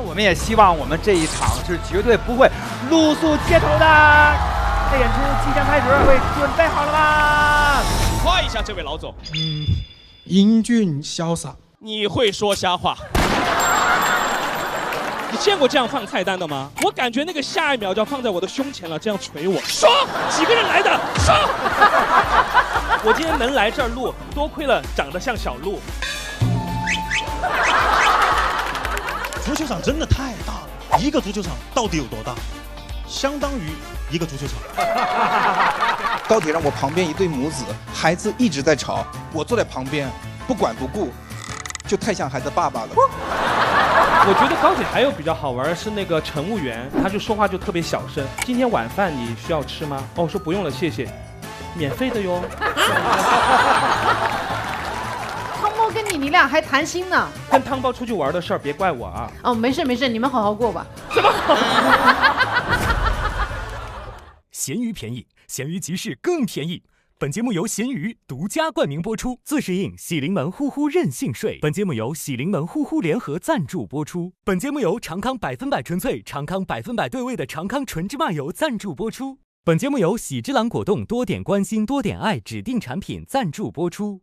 我们也希望我们这一场是绝对不会露宿街头的。这演出即将开始，各位准备好了吗？夸一下这位老总。英俊潇洒。你会说瞎话？你见过这样放菜单的吗？我感觉那个下一秒就要放在我的胸前了，这样捶我。说几个人来的？说。我今天能来这儿录，多亏了长得像小鹿。足球场真的太大了，一个足球场到底有多大？相当于一个足球场。高铁上我旁边一对母子，孩子一直在吵，我坐在旁边不管不顾，就太像孩子爸爸了。我觉得高铁还有比较好玩的是那个乘务员，他就说话就特别小声。今天晚饭你需要吃吗？哦，我说不用了，谢谢，免费的哟。汤包跟你俩还谈心呢？跟汤包出去玩的事儿别怪我啊。哦，没事没事，你们好好过吧。什么好？闲鱼便宜，闲鱼集市更便宜。本节目由闲鱼独家冠名播出，自适应喜临门呼呼任性税。本节目由喜临门呼呼联合赞助播出。本节目由长康100%纯粹、长康100%对味的长康纯芝麻油赞助播出。本节目由喜之郎果冻多点关心多点爱指定产品赞助播出。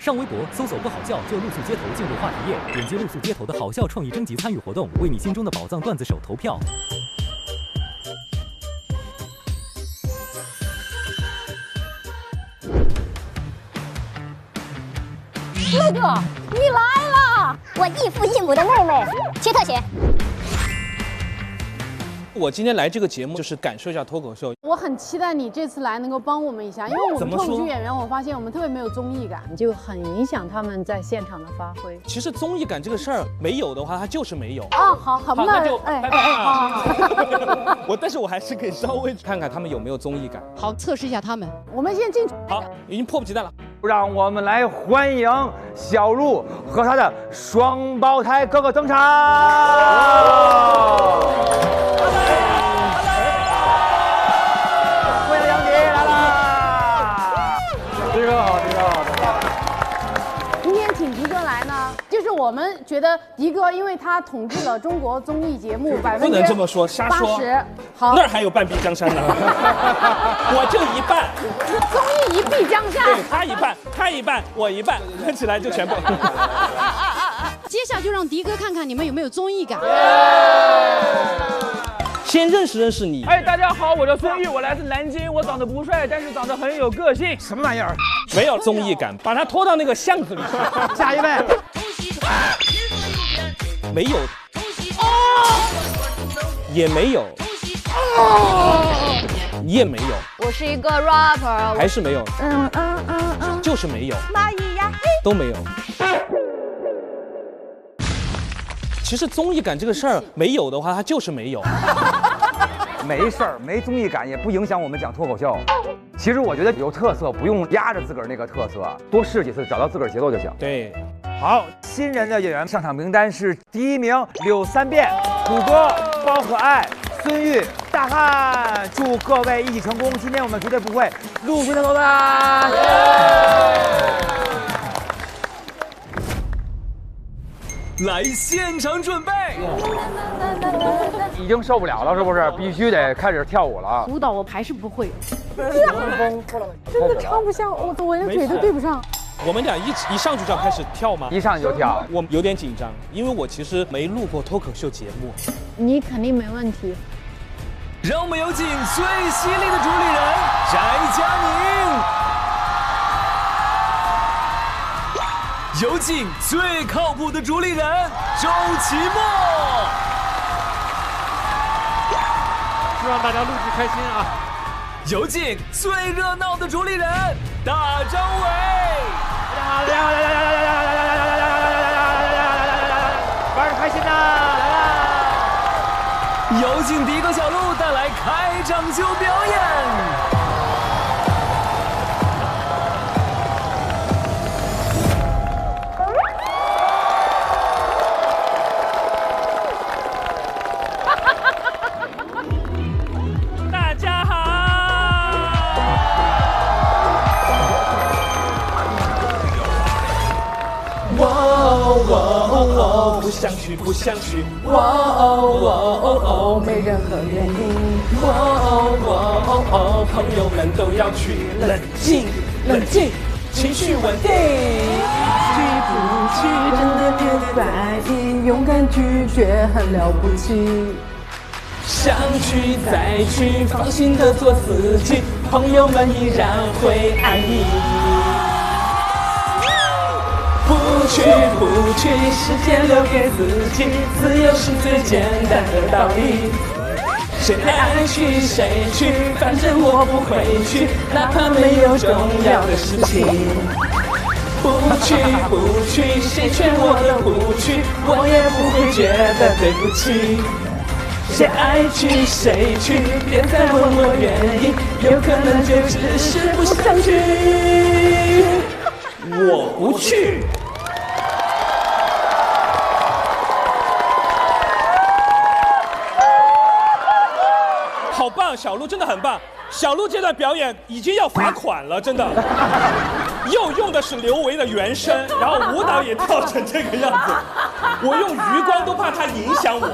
上微博搜索不好笑就露宿街头进入话题页，点击露宿街头的好笑创意征集参与活动，为你心中的宝藏段子手投票。哥哥，你来了！我异父异母的妹妹，切特写。我今天来这个节目就是感受一下脱口秀。我很期待你这次来能够帮我们一下，因为我们脱口秀演员，我发现我们特别没有综艺感，就很影响他们在现场的发挥。其实综艺感这个事儿没有的话，它就是没有。啊，好，那就拜拜。好。但是我还是可以稍微看看他们有没有综艺感。好，测试一下他们。我们先进。好，已经迫不及待了。让我们来欢迎小鹿和他的双胞胎哥哥登场。就是我们觉得迪哥，因为他统治了中国综艺节目80%，不能这么说，瞎说。好，那儿还有半壁江山呢，我就一半。综艺一壁江山，对他一半，他一半，我一半，合起来就全部。接下来就让迪哥看看你们有没有综艺感。先认识认识你。哎，大家好，我叫孙玉，我来自南京，我长得不帅，但是长得很有个性。什么玩意儿？没有综艺感，把他拖到那个巷子里去。下一位。没有。也没有。也没有。我是一个 rapper。还是没有。就是没有。蚂蚁呀，都没有。其实综艺感这个事儿没有的话，它就是没有。没事儿，没综艺感也不影响我们讲脱口秀。其实我觉得有特色，不用压着自个儿那个特色，多试几次，找到自个儿节奏就行。对，好，新人的演员上场名单是：第1名柳三变，谷歌、包可爱、孙玉、大汉。祝各位一起成功！今天我们绝对不会露宿街头的。来现场准备，已经受不了了，是不是？必须得开始跳舞了。舞蹈我还是不会，真的唱不像，我连腿都对不上。我们俩一上去就要开始跳吗？一上去就跳，我有点紧张，因为我其实没录过脱口秀节目。你肯定没问题。让我们有请最犀利的主理人翟佳宁。有请最靠谱的主理人周奇墨，希望大家录制开心啊！有请最热闹的主理人大张伟，玩的开心呐！来啦！有请迪哥小鹿带来开场秀表演。想去不想去，哇哦哇哦哦，没任何原因，哇哦哇哦哦，朋友们都要去冷静冷静，情绪稳定。去不去真的别在意，勇敢拒绝很了不起。想去再去，放心的做自己，朋友们依然会爱你。不去不去，时间留给自己，自由是最简单的道理。谁爱去谁去，反正我不会去，哪怕没有重要的事情。不去不去，谁劝我都不去，我也不会觉得对不起。谁爱去谁去，别再问我原因，有可能就只是不想去。我不去。好棒，小鹿真的很棒。小鹿这段表演已经要罚款了，真的。又用的是刘维的原声，然后舞蹈也跳成这个样子，我用余光都怕它影响我。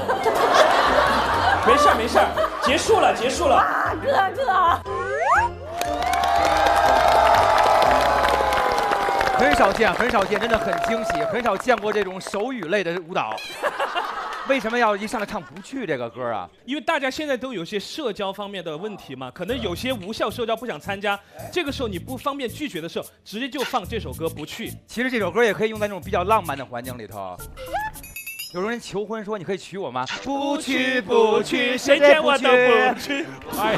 没事没事，结束了结束了。哥哥，很少见，真的很惊喜，很少见过这种手语类的舞蹈。为什么要一上来唱不去这个歌啊？因为大家现在都有些社交方面的问题嘛，可能有些无效社交不想参加，这个时候你不方便拒绝的时候，直接就放这首歌不去。其实这首歌也可以用在那种比较浪漫的环境里头。有人求婚说：“你可以娶我吗？”不去不去，谁见我都不去。哎，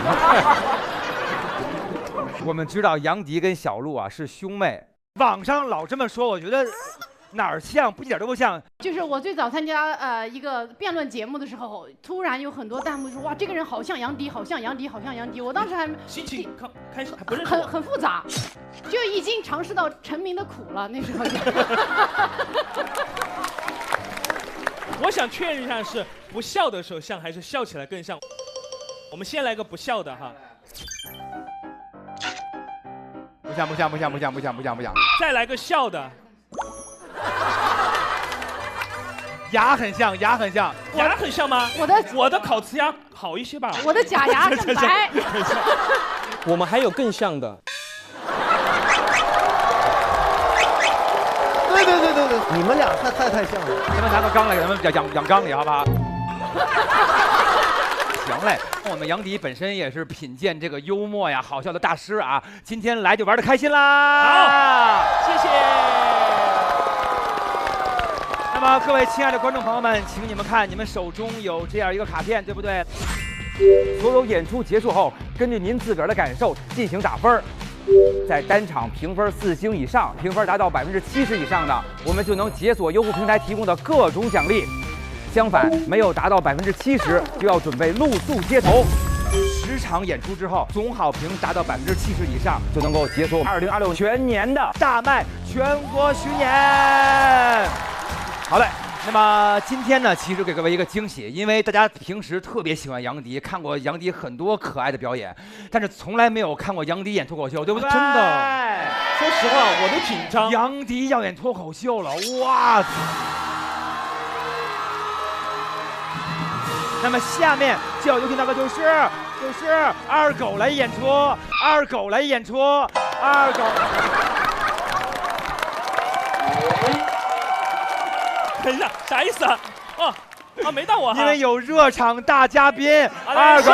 我们知道杨迪跟小鹿啊是兄妹，网上老这么说，我觉得哪儿像，一点都不像。就是我最早参加一个辩论节目的时候，突然有很多弹幕说哇，这个人好像杨迪，好像杨迪，好像杨迪。我当时还心情开始还不认识很复杂，就已经尝试到成名的苦了。那时候就。我想确认一下，是不笑的时候像，还是笑起来更像？我们先来个不笑的哈。不像。再来个笑的。牙很像，牙很像吗？我的烤瓷牙好一些吧？我的假牙更白。我们还有更像的。对，你们俩太像了。咱们拿个缸来给他们养缸里，好不好？行嘞，我们杨迪本身也是品鉴这个幽默呀、好笑的大师啊，今天来就玩得开心啦！好，谢谢。那么各位亲爱的观众朋友们，请你们看，你们手中有这样一个卡片，对不对？所有演出结束后，根据您自个儿的感受进行打分。在单场评分4星以上，评分达到70%以上的，我们就能解锁优酷平台提供的各种奖励。相反，没有达到70%，就要准备露宿街头。10场演出之后，总好评达到70%以上，就能够解锁2026全年的大麦全国巡演。好嘞。那么今天呢，其实给各位一个惊喜，因为大家平时特别喜欢杨迪，看过杨迪很多可爱的表演，但是从来没有看过杨迪演脱口秀，对不对？真的，说实话我都紧张。杨迪要演脱口秀了，哇！那么下面就要有请到的就是二狗来演出，二狗。等一下，啥意思啊？没到我哈。因为有热场大嘉宾二狗。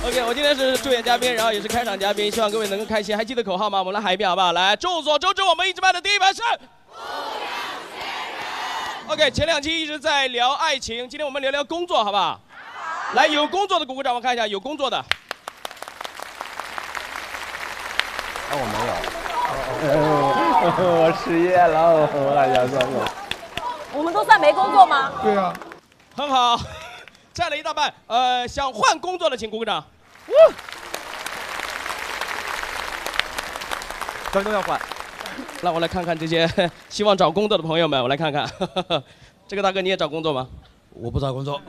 OK， 我今天是助演嘉宾，然后也是开场嘉宾，希望各位能够开心。还记得口号吗？我们来喊一遍好不好？来，众所周知，我们一直班的第一排是。OK， 前2期一直在聊爱情，今天我们聊聊工作，好不好？来，有工作的鼓鼓掌，我看一下，有工作的。我没有，我失业了，我们都算没工作吗？对啊，很好，占了一大半。想换工作的请鼓鼓掌。咱都要换。让我来看看这些希望找工作的朋友们，我来看看。这个大哥你也找工作吗？我不找工作。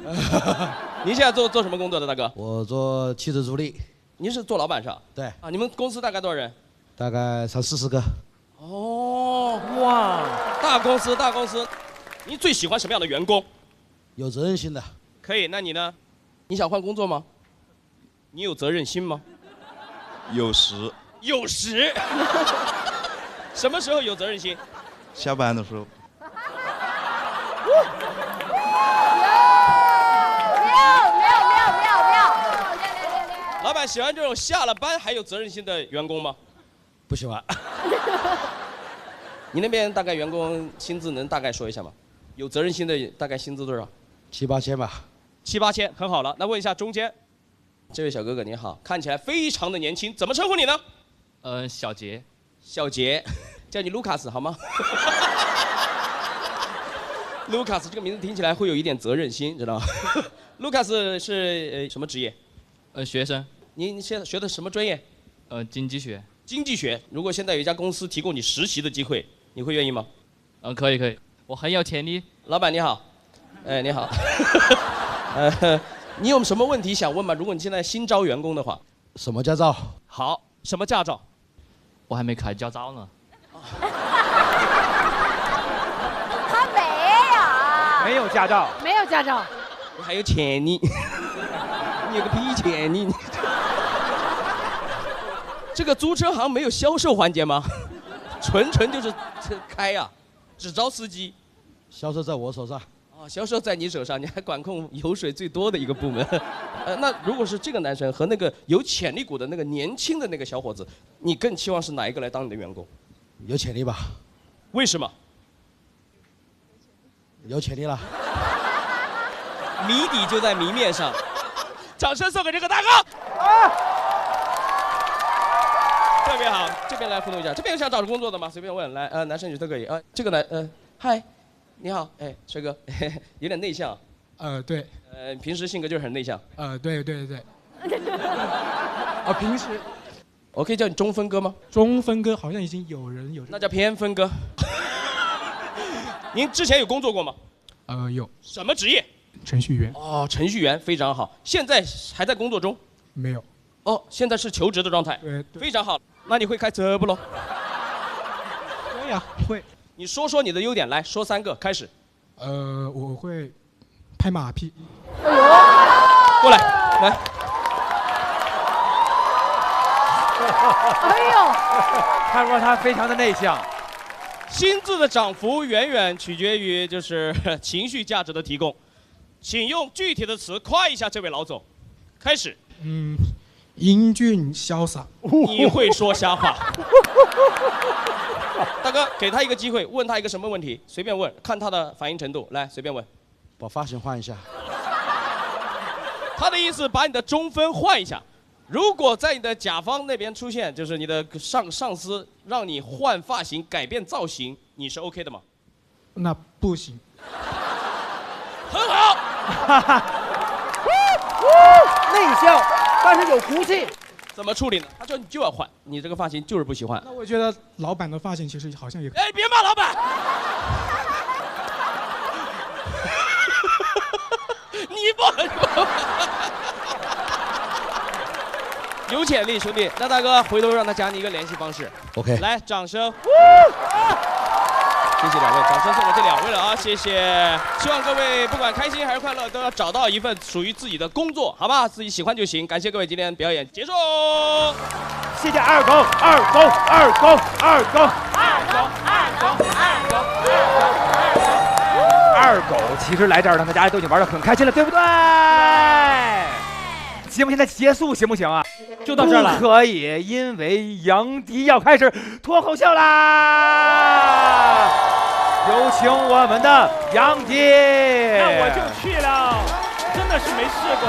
您现在做什么工作的，大哥？我做汽车助理。您是做老板是吧？对。你们公司大概多少人大概30-40个。哦，哇，大公司大公司，您最喜欢什么样的员工？有责任心的。可以，那你呢？你想换工作吗？你有责任心吗？有时有时。什么时候有责任心？下班的时候。老板喜欢这种下了班还有责任心的员工吗？不喜欢。你那边大概员工薪资能大概说一下吗？有责任心的大概薪资多少？7-8千吧。7-8千，很好了。那问一下中间，这位小哥哥你好，看起来非常的年轻，怎么称呼你呢？小杰。小杰，叫你卢卡斯好吗？卢卡斯这个名字听起来会有一点责任心，知道吗？卢卡斯是什么职业？学生。您现在学的什么专业？经济学。经济学。如果现在有一家公司提供你实习的机会，你会愿意吗？可以，我很有潜力。老板你好，哎你好，你有什么问题想问吗？如果你现在新招员工的话。什么驾照？好，什么驾照？我还没开驾照呢。他没有。没有驾照。没有驾照。你还有潜力？你有个屁潜力！这个租车行没有销售环节吗？纯就是开呀，只招司机。销售在我手上。销售在你手上，你还管控油水最多的一个部门。那如果是这个男生和那个有潜力股的那个年轻的那个小伙子，你更期望是哪一个来当你的员工？有潜力吧？为什么？有潜力了。谜底就在谜面上。掌声送给这个大哥。特别好，这边来互动一下。这边有想找工作的吗？随便问，来，男生女生都可以。这个嗨，你好，哎，帅哥，有点内向。对。平时性格就是很内向。对。平时。我可以叫你中分哥吗？中分哥好像已经有人有。那叫偏分哥。您之前有工作过吗？有。什么职业？程序员。程序员非常好。现在还在工作中？没有。现在是求职的状态。对。非常好。那你会开车不喽？会呀，会。你说说你的优点，来说3个，开始。我会拍马屁。哎呦，过来，来。哎呦，看出他非常的内向。薪资的涨幅远远取决于就是情绪价值的提供，请用具体的词夸一下这位老总。开始。英俊潇洒。你会说瞎话。大哥，给他一个机会，问他一个什么问题，随便问，看他的反应程度。来，随便问。把发型换一下。他的意思，把你的中分换一下。如果在你的甲方那边出现，就是你的上司让你换发型、改变造型，你是 OK 的吗？那不行。很好。内向，但是有骨气。怎么处理呢？他说你就要换，你这个发型就是不喜欢。那我觉得老板的发型其实好像也……哎，别骂老板！你不。有潜力，兄弟。那大哥，回头让他加你一个联系方式。OK。来，掌声。谢谢2位，掌声送给这2位了啊！谢谢。希望各位不管开心还是快乐，都要找到一份属于自己的工作，好吧？自己喜欢就行。感谢各位今天表演结束。谢谢二狗。二狗其实来这儿呢，大家都已经玩得很开心了，对不对？节目现在结束行不行啊？就到这儿了。不可以，因为杨迪要开始脱口秀啦！有请我们的杨迪。那我就去了，真的是没试过。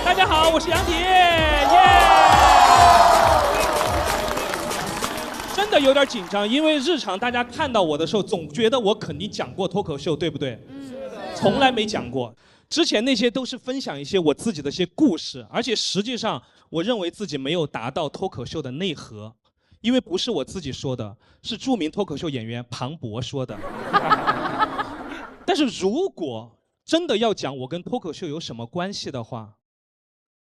大家好，我是杨迪，真的有点紧张，因为日常大家看到我的时候，总觉得我肯定讲过脱口秀，对不对？从来没讲过。之前那些都是分享一些我自己的一些故事，而且实际上我认为自己没有达到脱口秀的内核，因为不是我自己说的，是著名脱口秀演员庞博说的。但是如果真的要讲我跟脱口秀有什么关系的话，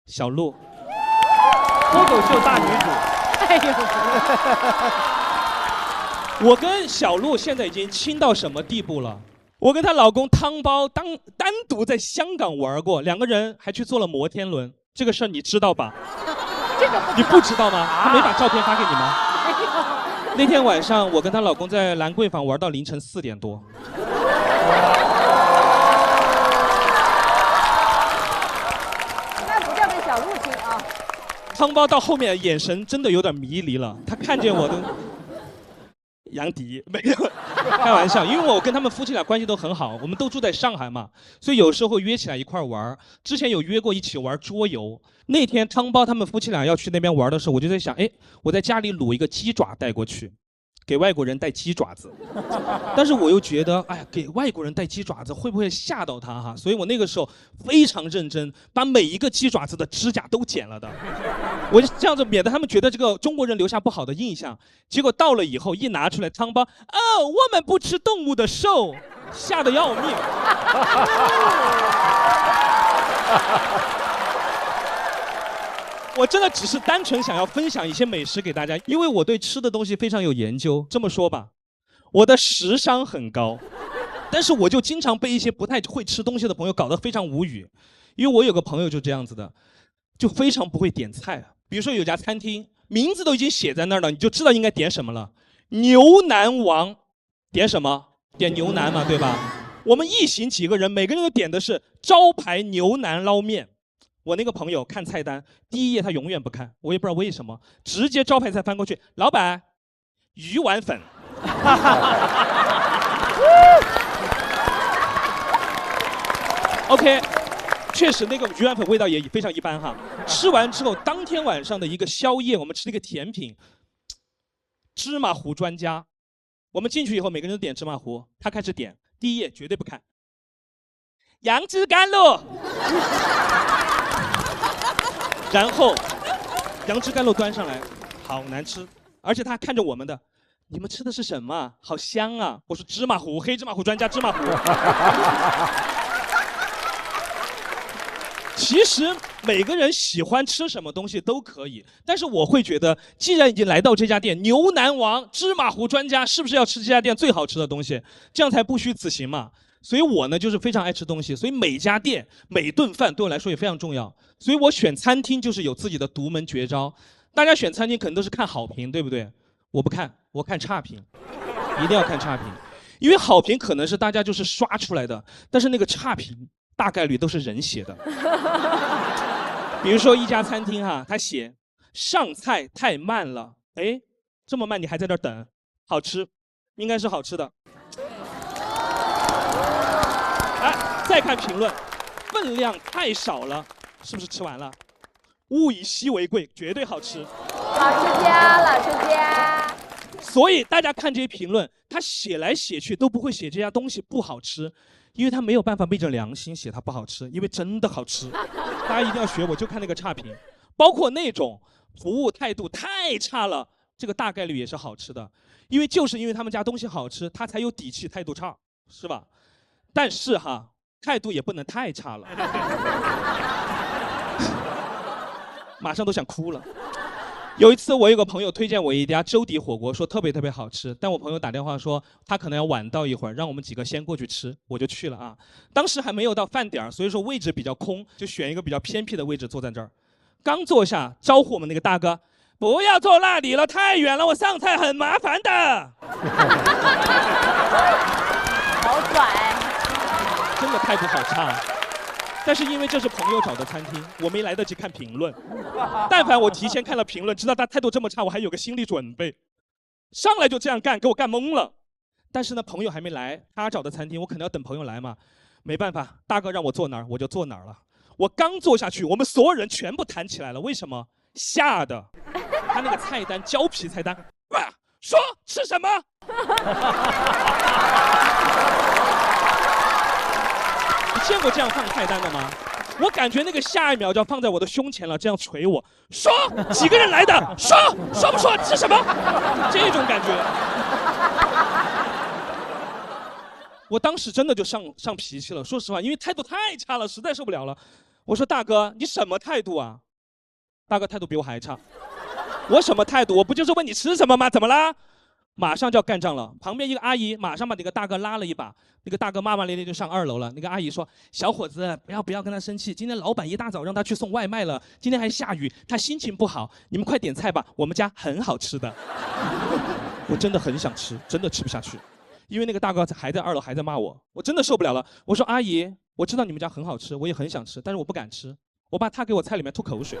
小鹿，脱口秀大女主。哎呦，我跟小鹿现在已经亲到什么地步了？我跟她老公汤包单独在香港玩过，2个人还去坐了摩天轮。这个事儿你知道吧？这个你不知道吗？他没把照片发给你吗？那天晚上我跟她老公在兰桂坊玩到凌晨4点多。那不叫给小鹿亲啊。汤包到后面眼神真的有点迷离了，他看见我的杨迪没有开玩笑，因为我跟他们夫妻俩关系都很好，我们都住在上海嘛，所以有时候会约起来一块玩。之前有约过一起玩桌游，那天汤包他们夫妻俩要去那边玩的时候，我就在想，哎，我在家里卤一个鸡爪带过去，给外国人带鸡爪子，但是我又觉得，哎呀，给外国人带鸡爪子会不会吓到他哈？所以我那个时候非常认真，把每一个鸡爪子的指甲都剪了的，我就这样子，免得他们觉得这个中国人留下不好的印象。结果到了以后，一拿出来汤包，哦，我们不吃动物的肉，吓得要命。我真的只是单纯想要分享一些美食给大家，因为我对吃的东西非常有研究。这么说吧，我的食商很高，但是我就经常被一些不太会吃东西的朋友搞得非常无语。因为我有个朋友就这样子的，就非常不会点菜。比如说有家餐厅，名字都已经写在那儿了，你就知道应该点什么了。牛腩王，点什么？点牛腩嘛，对吧？我们一行几个人，每个人都点的是招牌牛腩捞面。我那个朋友看菜单，第一页他永远不看，我也不知道为什么，直接招牌菜翻过去，老板，鱼丸粉。OK， 确实那个鱼丸粉味道也非常一般哈。吃完之后，当天晚上的一个宵夜，我们吃了一个甜品，芝麻糊专家。我们进去以后，每个人都点芝麻糊，他开始点，第一页绝对不看，杨枝甘露。然后，杨枝甘露端上来，好难吃，而且他看着我们的，你们吃的是什么？好香啊！我说芝麻糊，黑芝麻糊专家芝麻糊。其实每个人喜欢吃什么东西都可以，但是我会觉得，既然已经来到这家店，牛腩王、芝麻糊专家，是不是要吃这家店最好吃的东西？这样才不虚此行嘛。所以我呢，就是非常爱吃东西，所以每家店、每顿饭对我来说也非常重要。所以我选餐厅就是有自己的独门绝招。大家选餐厅可能都是看好评，对不对？我不看，我看差评，一定要看差评，因为好评可能是大家就是刷出来的，但是那个差评大概率都是人写的。比如说一家餐厅哈，他写上菜太慢了，哎，这么慢你还在这儿等，好吃，应该是好吃的。再看评论，分量太少了，是不是吃完了？物以稀为贵，绝对好吃。老吃家，老吃家。所以大家看这些评论，他写来写去都不会写这家东西不好吃，因为他没有办法昧着良心写它不好吃，因为真的好吃。大家一定要学我，就看那个差评，包括那种服务态度太差了，这个大概率也是好吃的，因为就是因为他们家东西好吃，他才有底气态度差，是吧？但是哈。态度也不能太差了，马上都想哭了。有一次我有个朋友推荐我一家粥底火锅，说特别特别好吃，但我朋友打电话说他可能要晚到一会儿，让我们几个先过去吃，我就去了啊。当时还没有到饭点，所以说位置比较空，就选一个比较偏僻的位置坐在这儿。刚坐下，招呼我们那个大哥，不要坐那里了，太远了，我上菜很麻烦的。好拽。真的态度好差，但是因为这是朋友找的餐厅，我没来得及看评论。但凡我提前看了评论，知道他态度这么差，我还有个心理准备。上来就这样干，给我干懵了。但是呢，朋友还没来，他找的餐厅，我肯定要等朋友来嘛。没办法，大哥让我坐哪儿，我就坐哪儿了。我刚坐下去，我们所有人全部弹起来了。为什么？吓的。他那个菜单，胶皮菜单，说吃什么？你见过这样放菜单的吗？我感觉那个下一秒就要放在我的胸前了，这样捶我，说几个人来的，说不说吃什么？这种感觉，我当时真的就上脾气了。说实话，因为态度太差了，实在受不了了。我说大哥，你什么态度啊？大哥态度比我还差。我什么态度？我不就是问你吃什么吗？怎么啦？马上就要干仗了。旁边一个阿姨马上把那个大哥拉了一把，那个大哥骂骂咧咧就上2楼了。那个阿姨说：“小伙子，不要跟他生气，今天老板一大早让他去送外卖了，今天还下雨，他心情不好，你们快点菜吧，我们家很好吃的。”我真的很想吃，真的吃不下去，因为那个大哥还在2楼还在骂我，我真的受不了了。我说：“阿姨，我知道你们家很好吃，我也很想吃，但是我不敢吃，我怕他给我菜里面吐口水，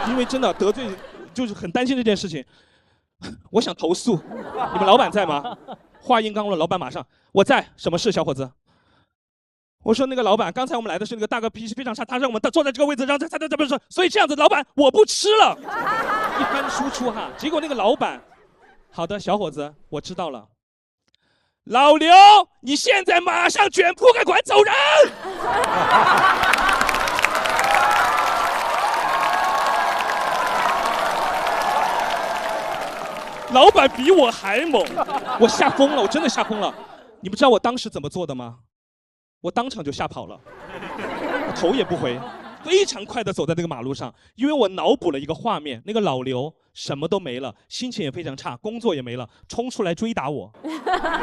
因为真的得罪，就是很担心这件事情。我想投诉，你们老板在吗？”话音刚落，老板马上：“我在，什么事，小伙子？”我说：“那个老板，刚才我们来的是那个大哥脾气非常差，他让我们坐在这个位置，让他不是，所以这样子，老板我不吃了。”一番输出哈，结果那个老板，好的，小伙子，我知道了。老刘，你现在马上卷铺盖馆走人！老板比我还猛，我吓疯了，我真的吓疯了。你们知道我当时怎么做的吗？我当场就吓跑了，我头也不回，非常快地走在那个马路上，因为我脑补了一个画面，那个老刘什么都没了，心情也非常差，工作也没了，冲出来追打我，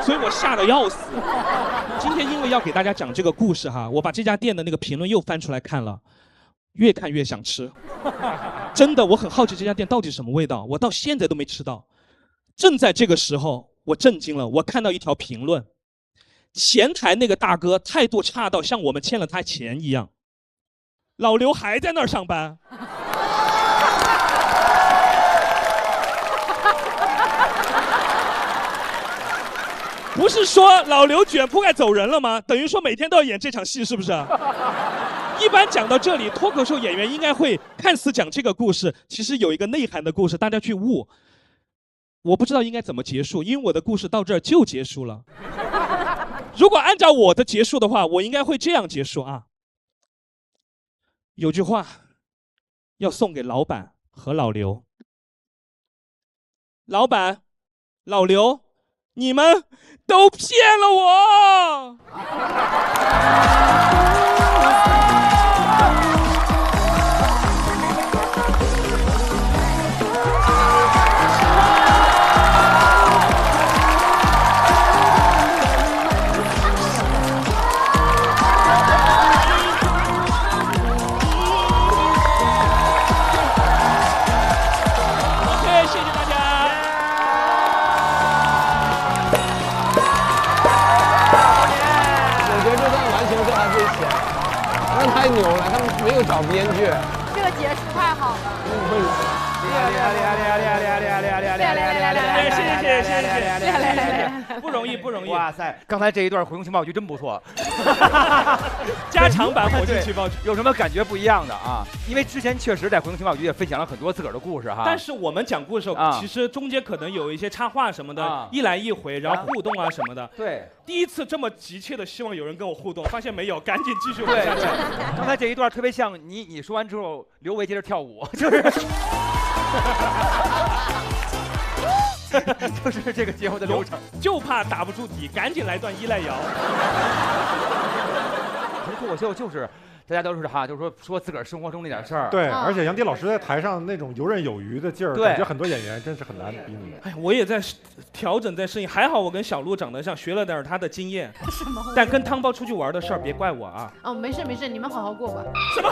所以我吓得要死。今天因为要给大家讲这个故事哈，我把这家店的那个评论又翻出来看了，越看越想吃。真的，我很好奇这家店到底什么味道，我到现在都没吃到。正在这个时候，我震惊了，我看到一条评论，前台那个大哥态度差到像我们欠了他钱一样，老刘还在那儿上班。不是说老刘卷铺盖走人了吗？等于说每天都要演这场戏，是不是？一般讲到这里，脱口秀演员应该会看似讲这个故事，其实有一个内涵的故事，大家去悟。我不知道应该怎么结束，因为我的故事到这儿就结束了。如果按照我的结束的话，我应该会这样结束啊。有句话要送给老板和老刘。老板，老刘，你们都骗了我。太牛了，他们没有找编剧。这个结束太好了。不容易，不容易。哇塞，刚才这一段火星情报局真不错，加长版火星情报局有什么感觉不一样的啊？因为之前确实在火星情报局也分享了很多自个儿的故事哈。但是我们讲故事的时候，其实中间可能有一些插画什么的，一来一回，然后互动啊什么的。对，第一次这么急切的希望有人跟我互动，发现没有，赶紧继续往下讲。刚才这一段特别像你说完之后，刘维接着跳舞，就是就是这个节目的流程，就怕打不住底，赶紧来段依赖摇。脱口秀就是大家都是哈，就是说自个儿生活中那点事儿。对，而且杨迪老师在台上那种游刃有余的劲儿，感觉很多演员真是很难比拟。哎，我也在调整，在适应。还好我跟小鹿长得像，学了点他的经验。什么？但跟汤包出去玩的事儿，别怪我啊。哦，没事没事，你们好好过吧。什么？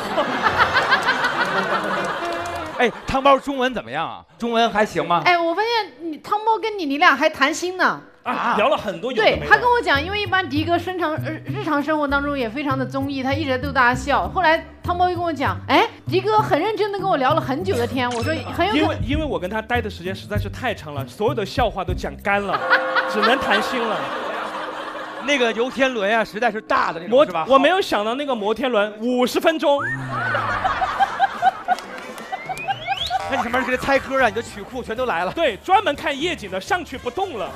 哎，汤包中文怎么样啊？中文还行吗？哎，我发现汤包跟你俩还谈心呢。啊，聊了很多有的对，没的。他跟我讲，因为一般迪哥日常生活当中也非常的综艺，他一直在逗大家笑。后来汤包又跟我讲，哎，迪哥很认真的跟我聊了很久的天。我说很有可能，因为我跟他待的时间实在是太长了，所有的笑话都讲干了，只能谈心了。那个游天轮啊，实在是大的那种，是吧？我没有想到那个摩天轮50分钟。那你上面这个猜歌啊，你的曲库全都来了。对，专门看夜景的，上去不动了。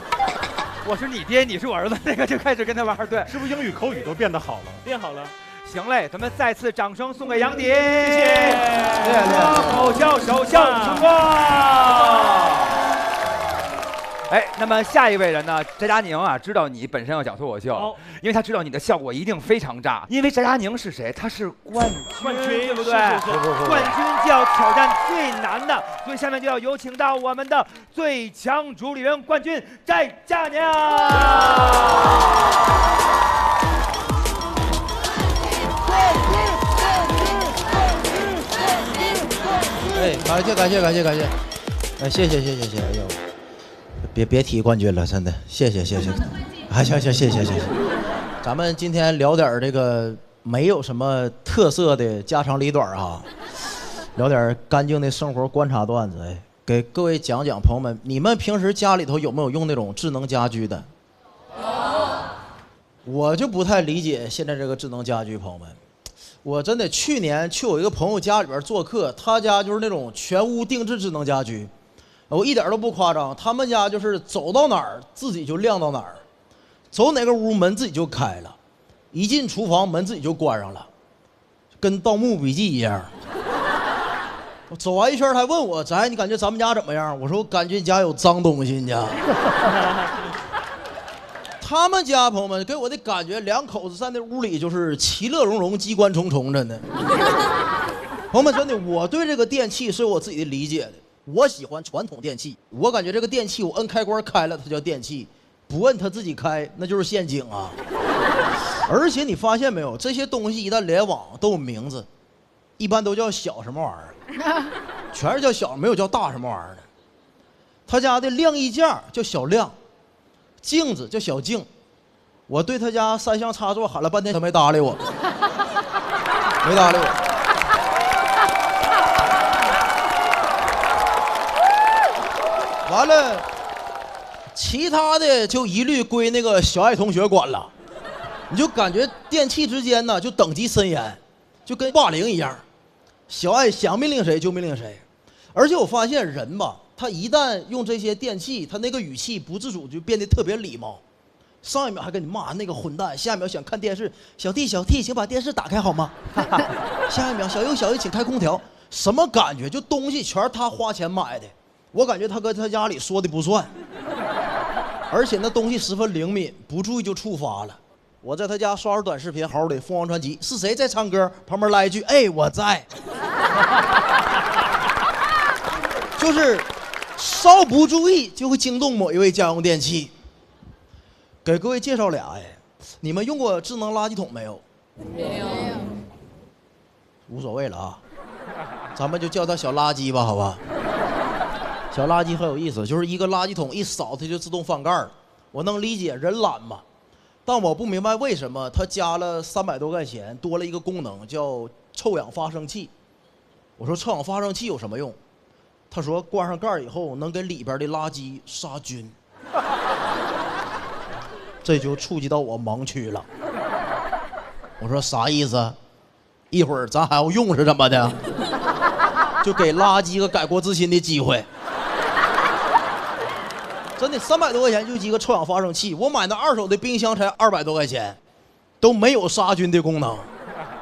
我是你爹，你是我儿子，那个就开始跟他玩。对，是不是英语口语都变得好了？变好了。行嘞，咱们再次掌声送给杨迪，谢谢。脱口秀首秀成功。哎，那么下一位人呢？翟佳宁啊，知道你本身要讲脱口秀，因为他知道你的效果一定非常炸。因为翟佳宁是谁？他是冠军，对不对？冠军就要挑战最难的，所以下面就要有请到我们的最强主理人冠军翟佳宁。哎，感谢，哎，谢谢，哎呦，别提冠军了，真的，谢谢，啊，行，谢谢，咱们今天聊点这个没有什么特色的家长里短啊，聊点干净的生活观察段子，哎，给各位讲讲，朋友们，你们平时家里头有没有用那种智能家居的？我就不太理解现在这个智能家居，朋友们。我真的去年去我一个朋友家里边做客，他家就是那种全屋定制智能家居，我一点都不夸张，他们家就是走到哪儿自己就亮到哪儿，走哪个屋门自己就开了，一进厨房门自己就关上了，跟《盗墓笔记》一样。我走完一圈，他还问我：“翟，你感觉咱们家怎么样？”我说：“我感觉你家有脏东西，你家。”他们家朋友们给我的感觉，两口子在那屋里就是其乐融融、机关重重，真的。朋友们，真的，我对这个电器是有我自己的理解的。我喜欢传统电器，我感觉这个电器我摁开关开了，它叫电器；不摁它自己开，那就是陷阱啊。而且你发现没有，这些东西一旦联网都有名字，一般都叫小什么玩意儿，全是叫小，没有叫大什么玩意儿的。他家的晾衣架叫小晾。镜子叫小镜，我对他家三项插座喊了半天，他没搭理我，没搭理我。完了，其他的就一律归那个小爱同学管了。你就感觉电器之间呢，就等级森严，就跟霸凌一样。小爱想命令谁就命令谁，而且我发现人吧。他一旦用这些电器，他那个语气不自主就变得特别礼貌。上一秒还跟你骂那个混蛋，下一秒想看电视，小弟请把电视打开好吗？下一秒小优请开空调，什么感觉？就东西全是他花钱买的，我感觉他搁他家里说的不算，而且那东西十分灵敏，不注意就触发了。我在他家刷着短视频，好好的凤凰传奇，是谁在唱歌？旁边来一句：“哎，我在。”就是。稍不注意就会惊动某一位家用电器。给各位介绍俩，哎，你们用过智能垃圾桶没有？没有。无所谓了啊，咱们就叫它小垃圾吧，好吧？小垃圾很有意思，就是一个垃圾桶一扫它就自动翻盖了。我能理解人懒嘛，但我不明白为什么它加了300多块钱，多了一个功能叫臭氧发生器。我说臭氧发生器有什么用？他说关上盖以后能给里边的垃圾杀菌，这就触及到我盲区了。我说啥意思？一会儿咱还要用是怎么的？就给垃圾个改过自新的机会。真的300多块钱就一个臭氧发生器，我买那2手的冰箱才200多块钱，都没有杀菌的功能。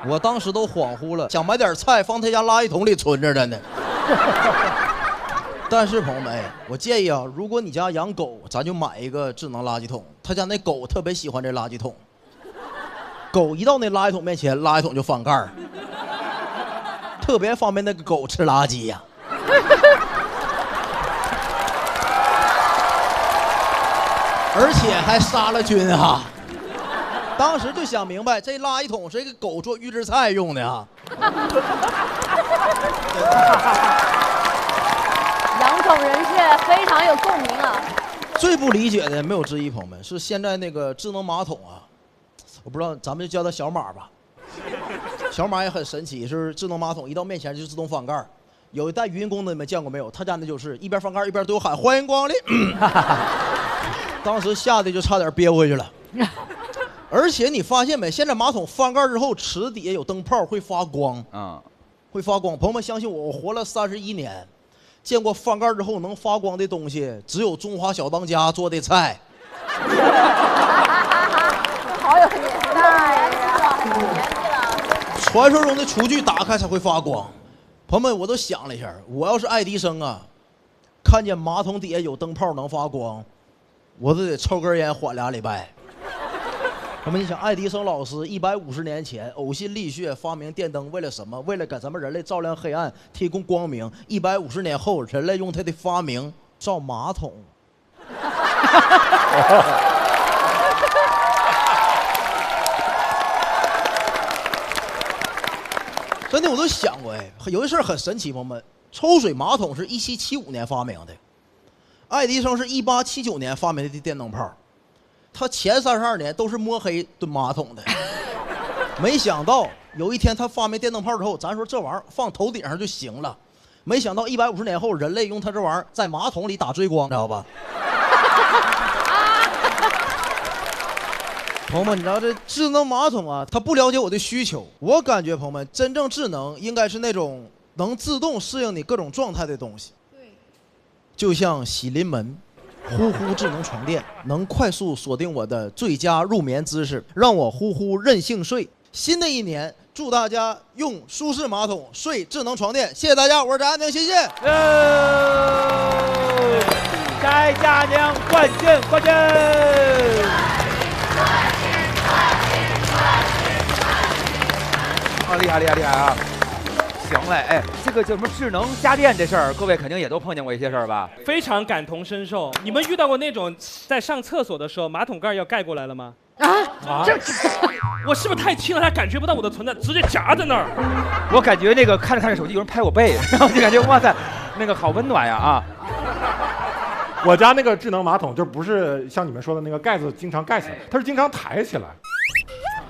我当时都恍惚了，想买点菜放他家垃圾桶里存着的呢。但是朋友们，我建议啊，如果你家养狗，咱就买一个智能垃圾桶。他家那狗特别喜欢这垃圾桶，狗一到那垃圾桶面前，垃圾桶就翻盖儿，特别方便那个狗吃垃圾呀。而且还杀了菌啊！当时就想明白，这垃圾桶是给狗做预制菜用的啊。养宠人士非常有共鸣啊！最不理解的没有之一，朋友们，是现在那个智能马桶啊，我不知道，咱们就叫它小马吧。小马也很神奇，是智能马桶一到面前就自动翻盖，有一带语音功能，你们见过没有？他家那就是一边翻盖一边对我喊欢迎光临。当时吓得就差点憋回去了。而且你发现没？现在马桶翻盖之后，池底下有灯泡会发光啊，会发光。朋友们相信我，我活了31年。见过翻盖之后能发光的东西，只有中华小当家做的菜。好有年代呀，有年纪了。传说中的厨具打开才会发光。朋友们，我都想了一下，我要是爱迪生啊，看见马桶底下有灯泡能发光，我都得抽根烟缓2礼拜。那么你想，爱迪生老师150年前呕心沥血发明电灯，为了什么？为了给咱们人类照亮黑暗，提供光明。150年后，人类用他的发明造马桶。真的，我都想过，有一事儿很神奇，朋友们，抽水马桶是1775年发明的，爱迪生是1879年发明的电灯泡。他前32年都是摸黑蹲马桶的，没想到有一天他发明电灯泡之后，咱说这玩意儿放头顶上就行了，没想到150年后人类用他这玩意儿在马桶里打追光，知道吧？朋友们，你知道这智能马桶啊，它不了解我的需求。我感觉朋友们，真正智能应该是那种能自动适应你各种状态的东西，对，就像喜临门。呼呼智能床垫能快速锁定我的最佳入眠姿势，让我呼呼任性睡。新的一年，祝大家用舒适马桶睡智能床垫。谢谢大家，我是翟佳宁，谢谢。翟佳宁冠军，冠军！啊，厉害厉害厉害啊！行嘞，哎，这个叫什么智能家电这事儿，各位肯定也都碰见过一些事儿吧？非常感同身受。你们遇到过那种在上厕所的时候马桶盖要盖过来了吗？这我是不是太轻了？他感觉不到我的存在，直接夹在那儿。我感觉那个看着看着手机，有人拍我背，然后就感觉哇塞，那个好温暖呀啊！我家那个智能马桶就不是像你们说的那个盖子经常盖起来，它是经常抬起来。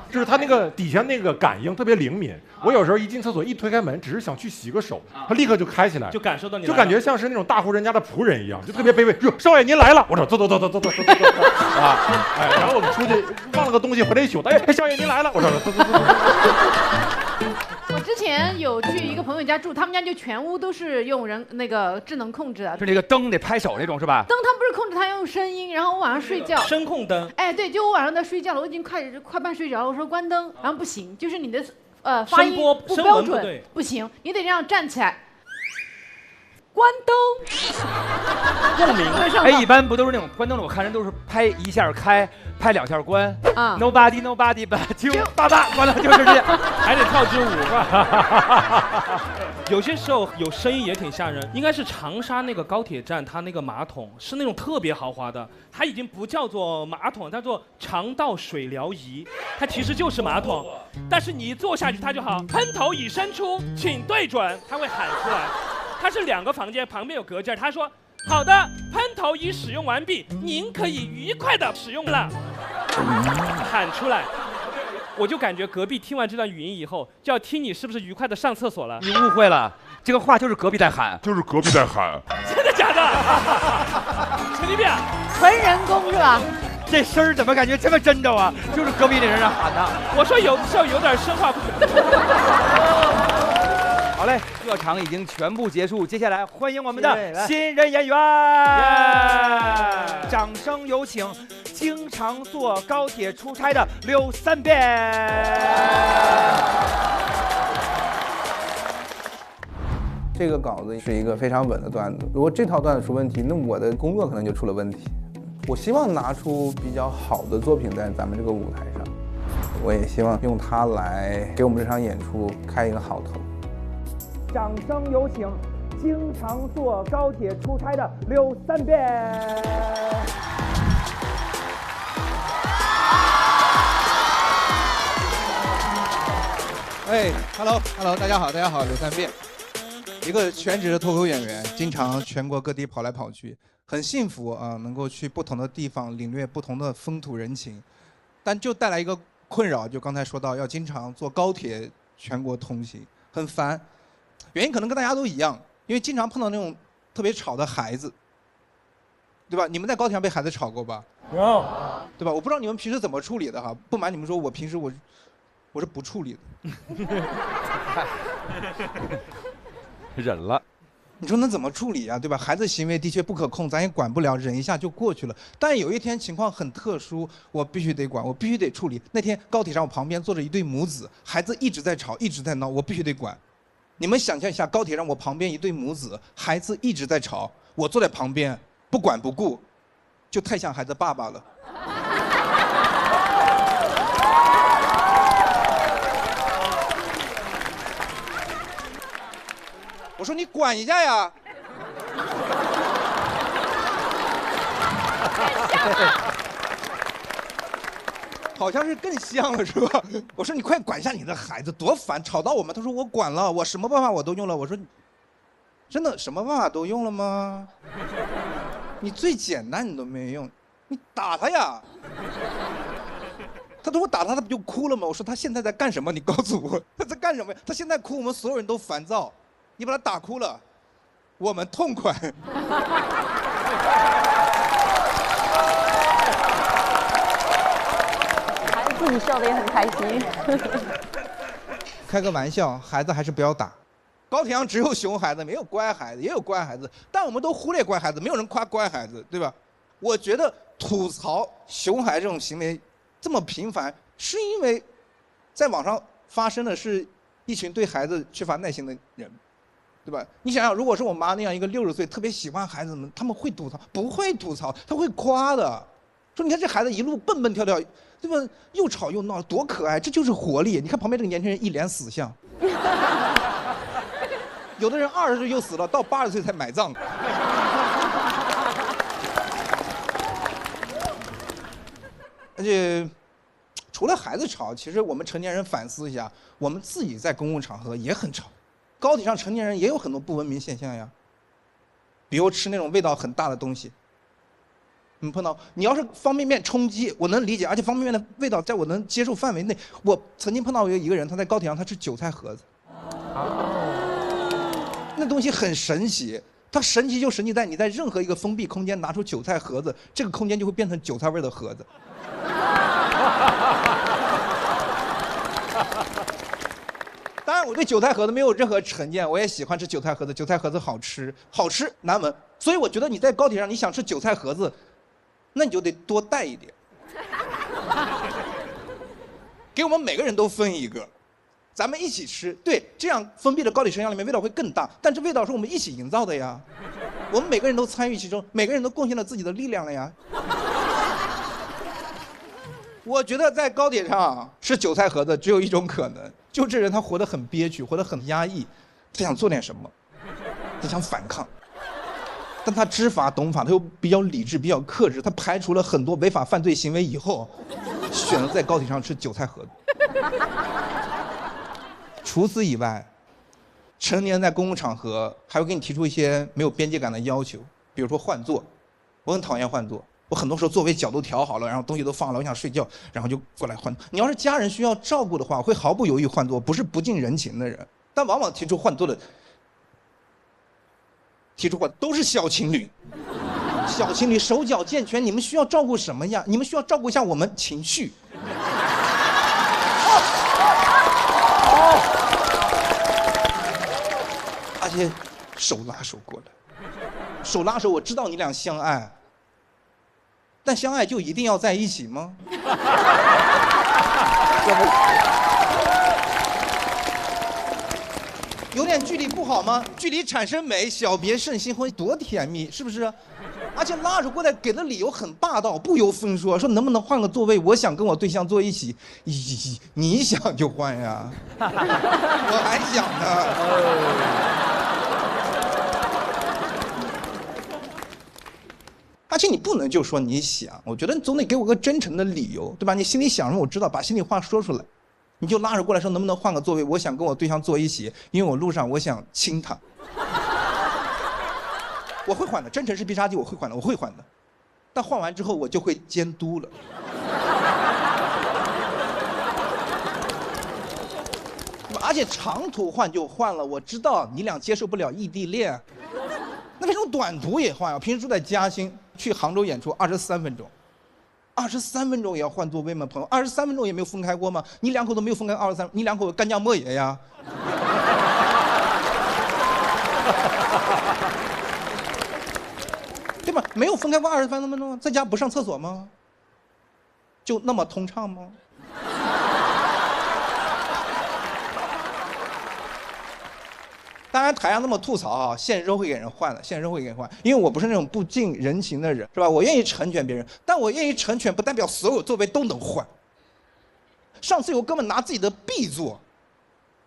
就是它那个底下那个感应特别灵敏，我有时候一进厕所一推开门，只是想去洗个手，它立刻就开起来，就感受到你，就感觉像是那种大户人家的仆人一样，就特别卑微。哟，少爷您来了，我说走啊，哎，然后我出去忘了个东西，回来一宿，哎，少爷您来了，我说走。我之前有去一个朋友家住，他们家就全屋都是用那个智能控制的，是那个灯得拍手那种是吧？灯它不是控制，它用声音。然后我晚上睡觉，声控灯。哎，对，就我晚上在睡觉了，我已经快半睡着了，我说关灯，然后不行，就是你的发音不标准，不行，你得这样站起来。关灯，共鸣。哎，一般不都是那种关灯的？我看人都是拍一下开，拍2下关。啊 ，Nobody but you，爸爸关了就是这样，还得跳支舞吧。有些时候有声音也挺吓人。应该是长沙那个高铁站，它那个马桶是那种特别豪华的，它已经不叫做马桶，它叫做肠道水疗仪。它其实就是马桶，但是你一坐下去，它就好。喷头已伸出，请对准，它会喊出来。它是2个房间，旁边有隔间。他说：“好的，喷头已使用完毕，您可以愉快的使用了。”喊出来，我就感觉隔壁听完这段语音以后，就要听你是不是愉快的上厕所了。你误会了，这个话就是隔壁在喊，真的假的？神经病！纯人工是吧？这声儿怎么感觉这么真着啊？就是隔壁那人喊的。我说有时候有点生化。好嘞，热场已经全部结束，接下来欢迎我们的新人演员，掌声有请经常坐高铁出差的刘三变。这个稿子是一个非常稳的段子，如果这套段子出问题，那我的工作可能就出了问题。我希望拿出比较好的作品在咱们这个舞台上，我也希望用它来给我们这场演出开一个好头。掌声有请经常坐高铁出差的刘三变。哎 ，Hello， 大家好，刘三变，一个全职的脱口秀演员，经常全国各地跑来跑去，很幸福啊，能够去不同的地方领略不同的风土人情，但就带来一个困扰，就刚才说到要经常坐高铁全国通行，很烦。原因可能跟大家都一样，因为经常碰到那种特别吵的孩子，对吧？你们在高铁上被孩子吵过吧？有，对吧？我不知道你们平时怎么处理的哈。不瞒你们说，我平时我是不处理的。忍了。你说那怎么处理啊？对吧？孩子行为的确不可控，咱也管不了，忍一下就过去了。但有一天情况很特殊，我必须得管，我必须得处理。那天高铁上我旁边坐着一对母子，孩子一直在吵，一直在闹，我必须得管。你们想象一下，高铁上我旁边一对母子，孩子一直在吵，我坐在旁边不管不顾，就太像孩子爸爸了。我说你管一下呀！好像是更像了是吧？我说你快管一下你的孩子，多烦，吵到我们。他说我管了，我什么办法我都用了。我说，真的什么办法都用了吗？你最简单你都没用，你打他呀！他说我打他，他不就哭了吗？我说他现在在干什么？你告诉我他在干什么呀？他现在哭，我们所有人都烦躁。你把他打哭了，我们痛快。孩子自己笑得也很开心。开个玩笑，孩子还是不要打。高铁上只有熊孩子，没有乖孩子，也有乖孩子，但我们都忽略乖孩子，没有人夸乖孩子，对吧？我觉得吐槽熊孩这种行为这么频繁，是因为在网上发生的是一群对孩子缺乏耐心的人，对吧？你想想，如果是我妈那样一个60岁特别喜欢孩子们，他们会吐槽？不会吐槽，他会夸的，说你看这孩子一路蹦蹦跳跳，对吧？又吵又闹，多可爱，这就是活力。你看旁边这个年轻人一脸死相。有的人20岁就死了，到80岁才埋葬。而且，除了孩子吵，其实我们成年人反思一下，我们自己在公共场合也很吵。高铁上成年人也有很多不文明现象呀，比如吃那种味道很大的东西。你碰到，你要是方便面充饥，我能理解，而且方便面的味道在我能接受范围内。我曾经碰到一个人，他在高铁上他吃韭菜盒子。那东西很神奇，它神奇就神奇在你在任何一个封闭空间拿出韭菜盒子，这个空间就会变成韭菜味的盒子。当然，我对韭菜盒子没有任何成见，我也喜欢吃韭菜盒子，韭菜盒子好吃，好吃难闻。所以我觉得你在高铁上你想吃韭菜盒子，那你就得多带一点，给我们每个人都分一个。咱们一起吃，对，这样封闭的高铁车厢里面味道会更大，但这味道是我们一起营造的呀，我们每个人都参与其中，每个人都贡献了自己的力量了呀。我觉得在高铁上吃韭菜盒子只有一种可能，就这人他活得很憋屈，活得很压抑，他想做点什么，他想反抗，但他知法懂法，他又比较理智，比较克制，他排除了很多违法犯罪行为以后，选择在高铁上吃韭菜盒子。除此以外，成年人在公共场合还会给你提出一些没有边界感的要求，比如说换座，我很讨厌换座，我很多时候座位角都调好了，然后东西都放了，我想睡觉，然后就过来换。你要是家人需要照顾的话，我会毫不犹豫换座，不是不近人情的人。但往往提出换座的，都是小情侣，小情侣手脚健全，你们需要照顾什么呀？你们需要照顾一下我们情绪。而且手拉手过来，手拉手，我知道你俩相爱，但相爱就一定要在一起吗？有点距离不好吗？距离产生美，小别胜新婚，多甜蜜，是不是？而且拉着过来给的理由很霸道，不由分说，说能不能换个座位？我想跟我对象坐一起。你想就换呀，我还想呢。而且你不能就说你想，我觉得你总得给我个真诚的理由，对吧？你心里想什么我知道，把心里话说出来。你就拉着过来说能不能换个座位？我想跟我对象坐一起，因为我路上我想亲他。我会换的，真诚是必杀技，我会换的，我会换的。但换完之后我就会监督了。而且长途换就换了，我知道你俩接受不了异地恋，那为什么短途也换啊？平时住在嘉兴，去杭州演出23分钟。23分钟也要换座位吗？朋友，23分钟也没有分开过吗？你两口都没有分开23，你两口干将莫邪呀？对吧？没有分开过23分钟，在家不上厕所吗？就那么通畅吗？当然台上那么吐槽啊，现实中会给人换的，现实中会给人换，因为我不是那种不近人情的人，是吧？我愿意成全别人，但我愿意成全不代表所有座位都能换。上次有哥们拿自己的 B 座，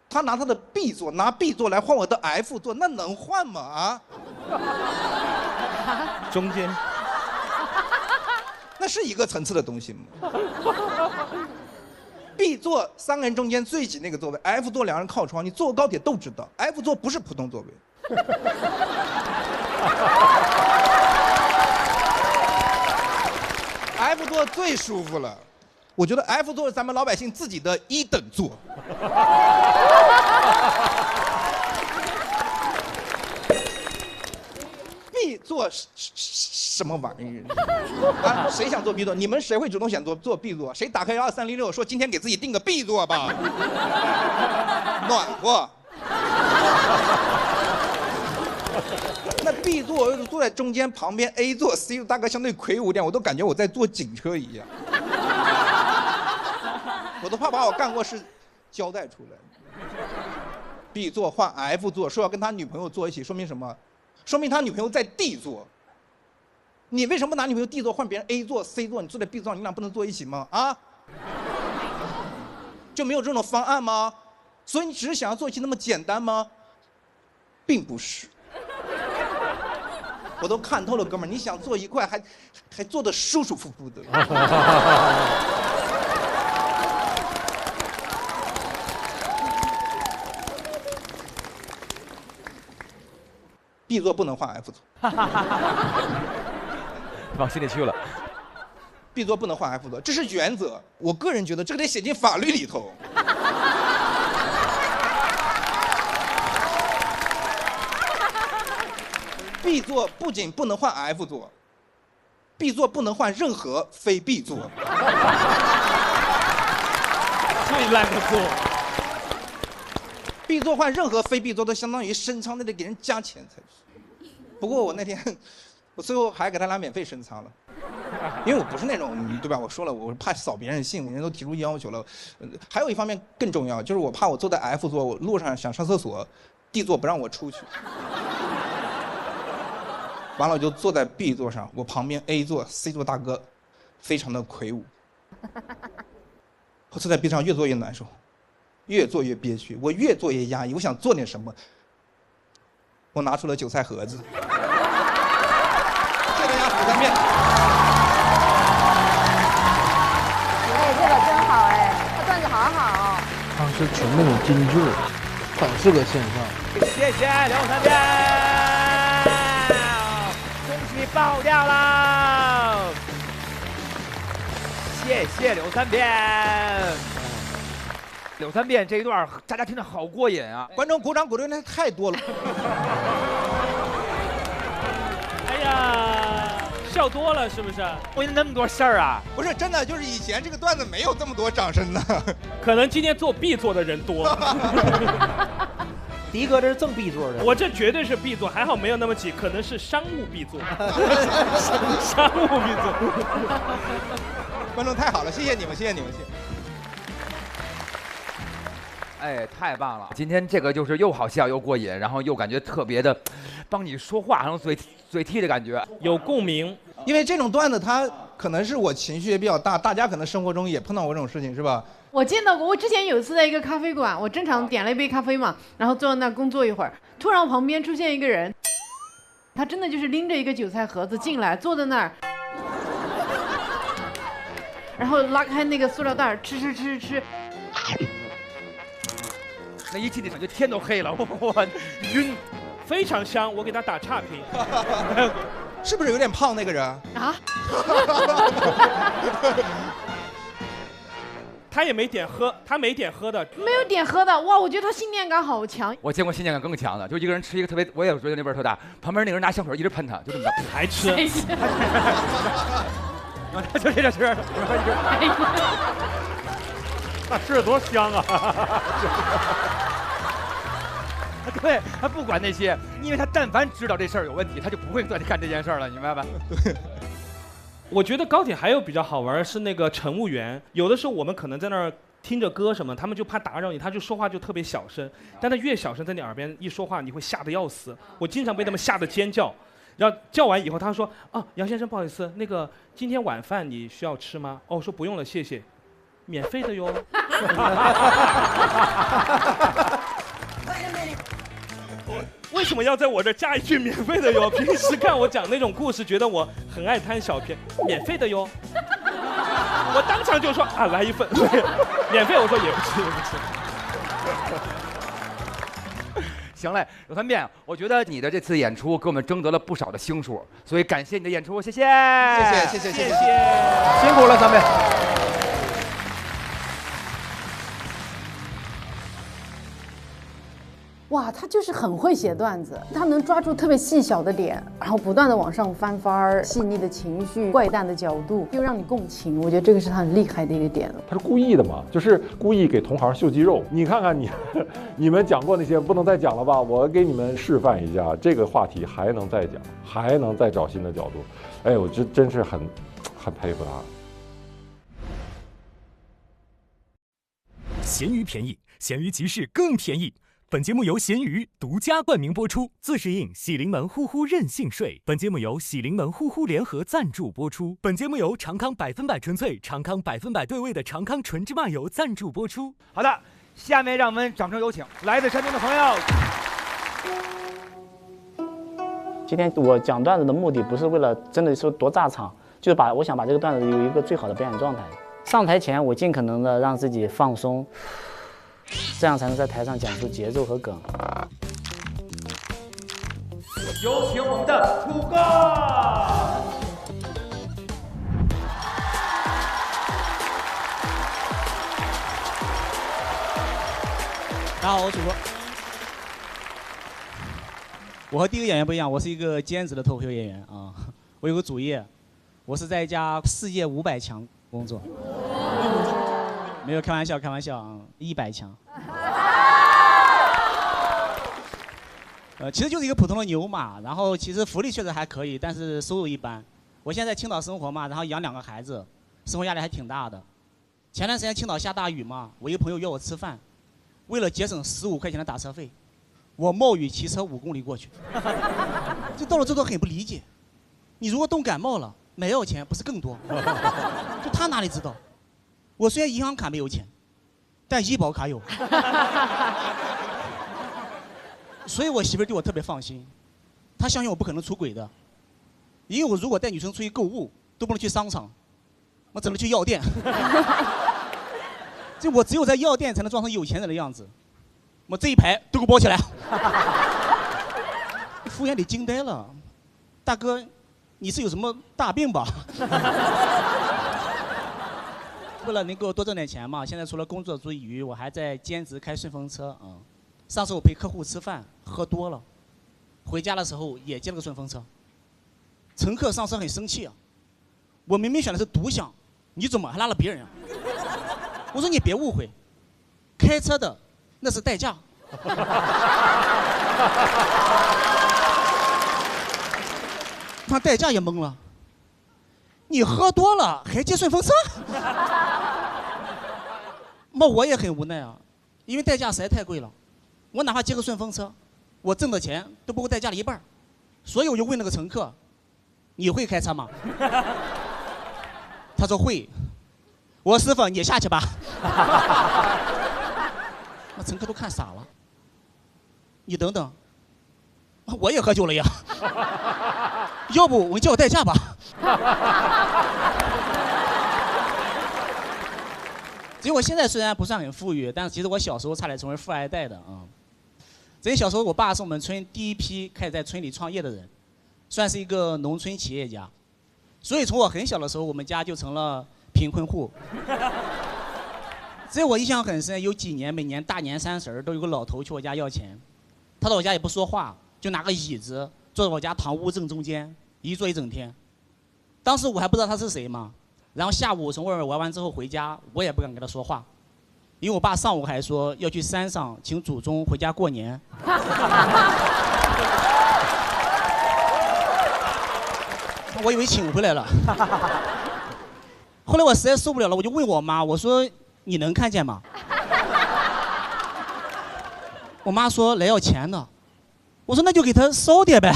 他拿他的 B 座，拿 B 座来换我的 F 座，那能换吗？啊？中间，那是一个层次的东西吗？B 座3个人中间最挤那个座位 ，F 座2人靠窗，你坐过高铁都知道 ，F 座不是普通座位。F 座最舒服了，我觉得 F 座是咱们老百姓自己的1等座。B 座什么玩意儿？啊，谁想坐 B 座？你们谁会主动想坐 B 座？谁打开2306说今天给自己定个 B 座吧？暖和。那 B 座坐在中间，旁边 A 座、C 座大概相对魁梧点，我都感觉我在坐警车一样。我都怕把我干过事交代出来。B 座换 F 座，说要跟他女朋友坐一起，说明什么？说明他女朋友在 D 座。你为什么拿女朋友 D 座换别人 A 座、C 座？你坐在 B 座上，你俩不能坐一起吗？啊？就没有这种方案吗？所以你只是想要坐一起那么简单吗？并不是。我都看透了，哥们儿，你想坐一块还坐得舒舒服服的。B 座不能换 F 座，往心里去了。B 座不能换 F 座，这是原则。我个人觉得这个得写进法律里头。B 座不仅不能换 F 座 ，B 座不能换任何非 B 座。最烂的座。B 座换任何非 B 座都相当于升舱，那得给人加钱才是。不过我那天，我最后还给他俩免费升舱了，因为我不是那种，对吧？我说了，我怕扫别人兴，人家都提出要求了。还有一方面更重要，就是我怕我坐在 F 座，我路上想上厕所 ，D 座不让我出去。完了我就坐在 B 座上，我旁边 A 座、C 座大哥，非常的魁梧。我坐在 B 上越坐越难受。越做越憋屈，我越做越压抑，我想做点什么。我拿出了韭菜盒子。谢谢大家，3遍。哎，这个真好哎，他段子好好。他是纯那种京剧，很适合线上。谢谢刘3遍，恭喜爆掉了！谢谢刘3遍。柳3遍这一段，大家听着好过瘾啊！观众鼓掌鼓的那太多了。哎呀，笑多了是不是？我有那么多事儿啊！不是真的，就是以前这个段子没有这么多掌声的。可能今天坐 B 座的人多。迪哥这是正 B 座的，我这绝对是 B 座，还好没有那么挤，可能是商务 B 座。商务 B 座。观众太好了，谢谢你们，谢谢你们，谢谢。哎，太棒了！今天这个就是又好笑又过瘾，然后又感觉特别的，帮你说话，然后嘴替的感觉，有共鸣。因为这种段子，它可能是我情绪也比较大，大家可能生活中也碰到过这种事情，是吧？我见到过，我之前有一次在一个咖啡馆，我正常点了一杯咖啡嘛，然后坐在那工作一会儿，突然我旁边出现一个人，他真的就是拎着一个韭菜盒子进来，坐在那儿，然后拉开那个塑料袋吃。那一进去感觉天都黑了，我晕，非常香，我给他打差评。是不是有点胖那个人？啊？他也没点喝，他没点喝的，没有点喝的，哇，我觉得他信念感好强。我见过信念感更强的，就一个人吃一个特别，我也觉得那味儿特大，旁边那个人拿香水一直喷他，就这么着，还吃。就这点吃，那吃的多香啊！对，他不管那些，因为他但凡知道这事儿有问题，他就不会再干这件事儿了，你明白吧？对。我觉得高铁还有比较好玩是那个乘务员，有的时候我们可能在那儿听着歌什么，他们就怕打扰你，他就说话就特别小声，但他越小声在你耳边一说话，你会吓得要死。我经常被他们吓得尖叫，然后叫完以后，他说啊，杨先生不好意思，那个今天晚饭你需要吃吗？哦，我说不用了，谢谢，免费的哟。为什么要在我这加一句免费的哟？平时看我讲那种故事，觉得我很爱贪小便宜，免费的哟。我当场就说啊，来一份，免费。我说也不吃，也不吃。行嘞，刘三变，我觉得你的这次演出给我们争得了不少的星数，所以感谢你的演出，谢谢，谢谢，辛苦了，三变。哇，他就是很会写段子，他能抓住特别细小的点，然后不断的往上翻番儿，细腻的情绪，怪诞的角度，又让你共情。我觉得这个是他很厉害的一个点。他是故意的嘛，就是故意给同行秀肌肉。你看看你们讲过那些，不能再讲了吧？我给你们示范一下，这个话题还能再讲，还能再找新的角度。哎，我真是很佩服他。闲鱼便宜，闲鱼集市更便宜。本节目由闲鱼独家冠名播出，自适应喜临门呼呼任性睡。本节目由喜临门呼呼联合赞助播出。本节目由长康100%纯粹、长康100%对味的长康纯芝麻油赞助播出。好的，下面让我们掌声有请来自山东的朋友。今天我讲段子的目的不是为了真的说多炸场，就是我想把这个段子有一个最好的表演状态。上台前我尽可能的让自己放松。这样才能在台上讲出节奏和梗。有请我们的土哥。大家好，我是土哥。我和第一个演员不一样，我是一个兼职的脱口秀演员啊。我有个主业，我是在一家世界500强工作。没有开玩笑啊，100强。其实就是一个普通的牛马，然后其实福利确实还可以，但是收入一般。我现在在青岛生活嘛，然后养2个孩子，生活压力还挺大的。前段时间青岛下大雨嘛，我一个朋友约我吃饭，为了节省15块钱的打车费，我冒雨骑车5公里过去。就到了这都很不理解，你如果冻感冒了，没有钱不是更多？就他哪里知道？我虽然银行卡没有钱，但医保卡有，所以我媳妇儿对我特别放心，她相信我不可能出轨的，因为我如果带女生出去购物都不能去商场，我只能去药店，就我只有在药店才能装成有钱人的样子，我这一排都给我包起来，服务员得惊呆了，大哥，你是有什么大病吧？为了能够多挣点钱嘛，现在除了工作之余，我还在兼职开顺风车啊。上次我陪客户吃饭，喝多了，回家的时候也接了个顺风车。乘客上车很生气啊，我明明选的是独享，你怎么还拉了别人啊？我说你别误会，开车的那是代驾。那代驾也懵了，你喝多了还接顺风车？那我也很无奈啊，因为代驾实在太贵了，我哪怕接个顺风车，我挣的钱都不够代驾的一半，所以我就问那个乘客：“你会开车吗？”他说会。我说师傅，你下去吧。那乘客都看傻了。你等等，我也喝酒了呀。要不我叫我代驾吧。结果现在虽然不算很富裕，但是其实我小时候差点成为富二代的啊。因为小时候我爸是我们村第一批开始在村里创业的人，算是一个农村企业家，所以从我很小的时候，我们家就成了贫困户。所以我印象很深，有几年每年大年30都有个老头去我家要钱，他到我家也不说话，就拿个椅子坐在我家堂屋正中间，一坐一整天。当时我还不知道他是谁嘛。然后下午从外面玩完之后回家，我也不敢跟他说话，因为我爸上午还说要去山上请祖宗回家过年。我以为请回来了。后来我实在受不了了，我就问我妈，我说你能看见吗？我妈说来要钱的，我说那就给他烧点呗。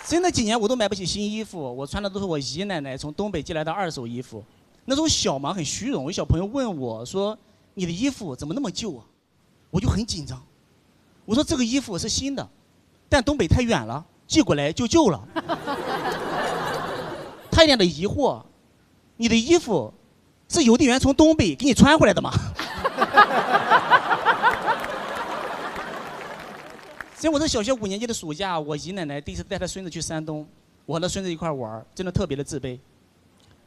真的几年我都买不起新衣服，我穿的都是我姨奶奶从东北寄来的2手衣服。那时候小嘛，很虚荣，有小朋友问我说：“你的衣服怎么那么旧啊？”我就很紧张，我说这个衣服是新的，但东北太远了，寄过来就旧了。他一脸的疑惑：“你的衣服是邮递员从东北给你穿回来的吗？”所以我是小学5年级的暑假，我姨奶奶第一次带她孙子去山东，我和她孙子一块玩，真的特别的自卑，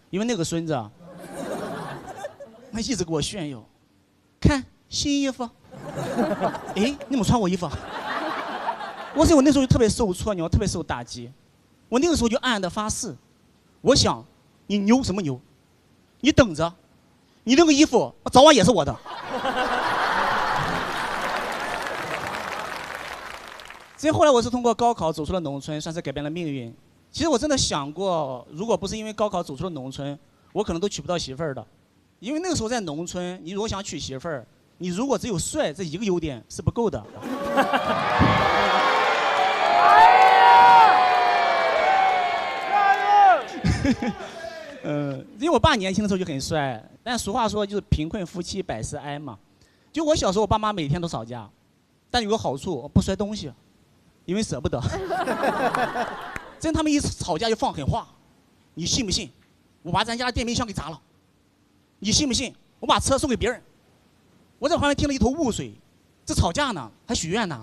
因为那个孙子啊，他一直给我炫耀，看新衣服，哎，你怎么穿我衣服啊？我那时候就特别受挫，特别受打击，我那个时候就暗暗的发誓，我想，你牛什么牛？你等着，你那个衣服早晚也是我的。所以后来我是通过高考走出了农村，算是改变了命运。其实我真的想过，如果不是因为高考走出了农村，我可能都娶不到媳妇儿的。因为那个时候在农村，你如果想娶媳妇儿，你如果只有帅这一个优点是不够的。因为我爸年轻的时候就很帅，但俗话说就是贫困夫妻百事哀嘛。就我小时候，我爸妈每天都吵架，但有个好处，不摔东西。因为舍不得，真他们一吵架就放狠话，你信不信？我把咱家的电冰箱给砸了，你信不信？我把车送给别人。我在旁边听了一头雾水，这吵架呢，还许愿呢？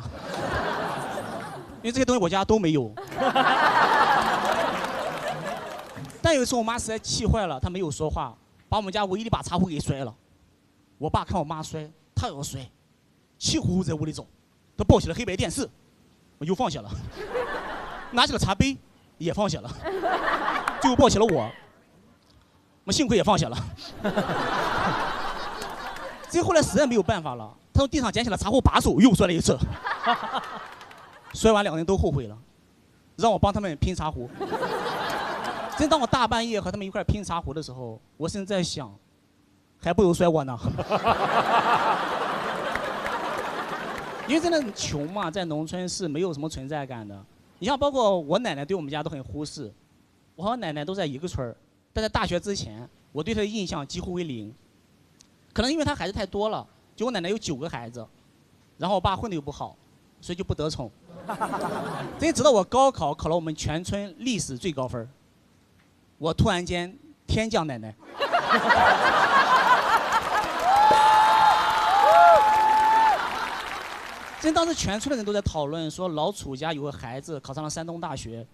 因为这些东西我家都没有。但有一次我妈实在气坏了，她没有说话，把我们家唯一的一把茶壶给摔了。我爸看我妈摔，他也要摔，气呼呼在屋里走，他抱起了黑白电视。我又放下了，拿起了茶杯，也放下了，最后抱起了我幸亏也放下了。最后来实在没有办法了，他从地上捡起了茶壶把手，又摔了一次。摔完2个人都后悔了，让我帮他们拼茶壶。真当我大半夜和他们一块拼茶壶的时候，我甚至在想，还不如摔我呢。因为真的很穷嘛，在农村是没有什么存在感的。你像包括我奶奶对我们家都很忽视，我和我奶奶都在一个村儿，但在大学之前，我对她的印象几乎为0。可能因为她孩子太多了，就我奶奶有9个孩子，然后我爸混得又不好，所以就不得宠。所以直到我高考考了我们全村历史最高分，我突然间天降奶奶。真当时全村的人都在讨论说，老楚家有个孩子考上了山东大学。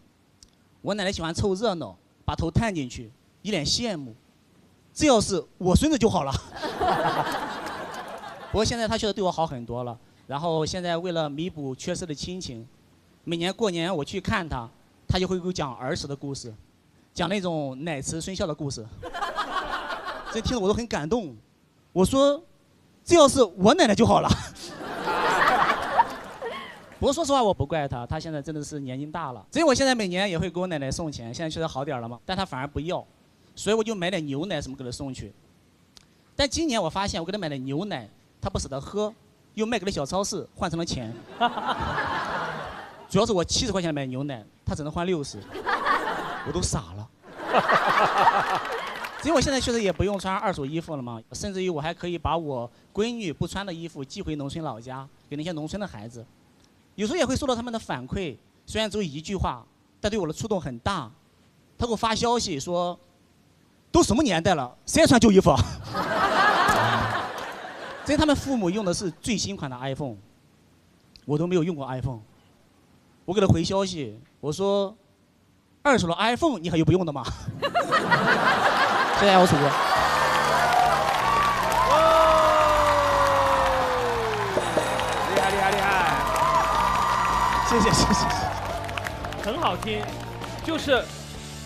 我奶奶喜欢凑热闹，把头探进去，一脸羡慕。这要是我孙子就好了。不过现在他确实对我好很多了。然后现在为了弥补缺失的亲情，每年过年我去看他，他就会给我讲儿时的故事，讲那种奶慈孙孝的故事。这听得我都很感动。我说，这要是我奶奶就好了。不过说实话，我不怪他，他现在真的是年龄大了。所以我现在每年也会给我奶奶送钱，现在确实好点了嘛，但他反而不要，所以我就买点牛奶什么给他送去。但今年我发现，我给他买的牛奶，他不舍得喝，又卖给了小超市，换成了钱。主要是我70块钱买牛奶，他只能换60，我都傻了。所以我现在确实也不用穿2手衣服了嘛，甚至于我还可以把我闺女不穿的衣服寄回农村老家，给那些农村的孩子。有时候也会收到他们的反馈，虽然只有1句话，但对我的触动很大。他给我发消息说：“都什么年代了，谁还穿旧衣服啊？”所以他们父母用的是最新款的 iPhone， 我都没有用过 iPhone。我给他回消息，我说：“2手的 iPhone 你还有不用的吗？”谢谢我楚哥。谢谢。很好听，就是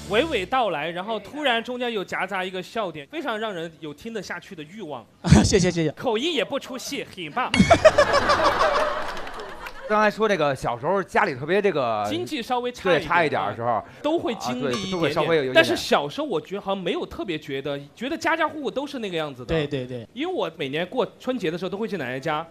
娓娓道来，然后突然中间有夹杂一个笑点，非常让人有听得下去的欲望。谢谢。口音也不出戏，很棒。刚才说这个小时候家里特别这个经济稍微差一点的时候，都会经历一都会稍微有一点。但是小时候我觉得好像没有特别觉得家家户户都是那个样子的。对对对。因为我每年过春节的时候都会去奶奶家。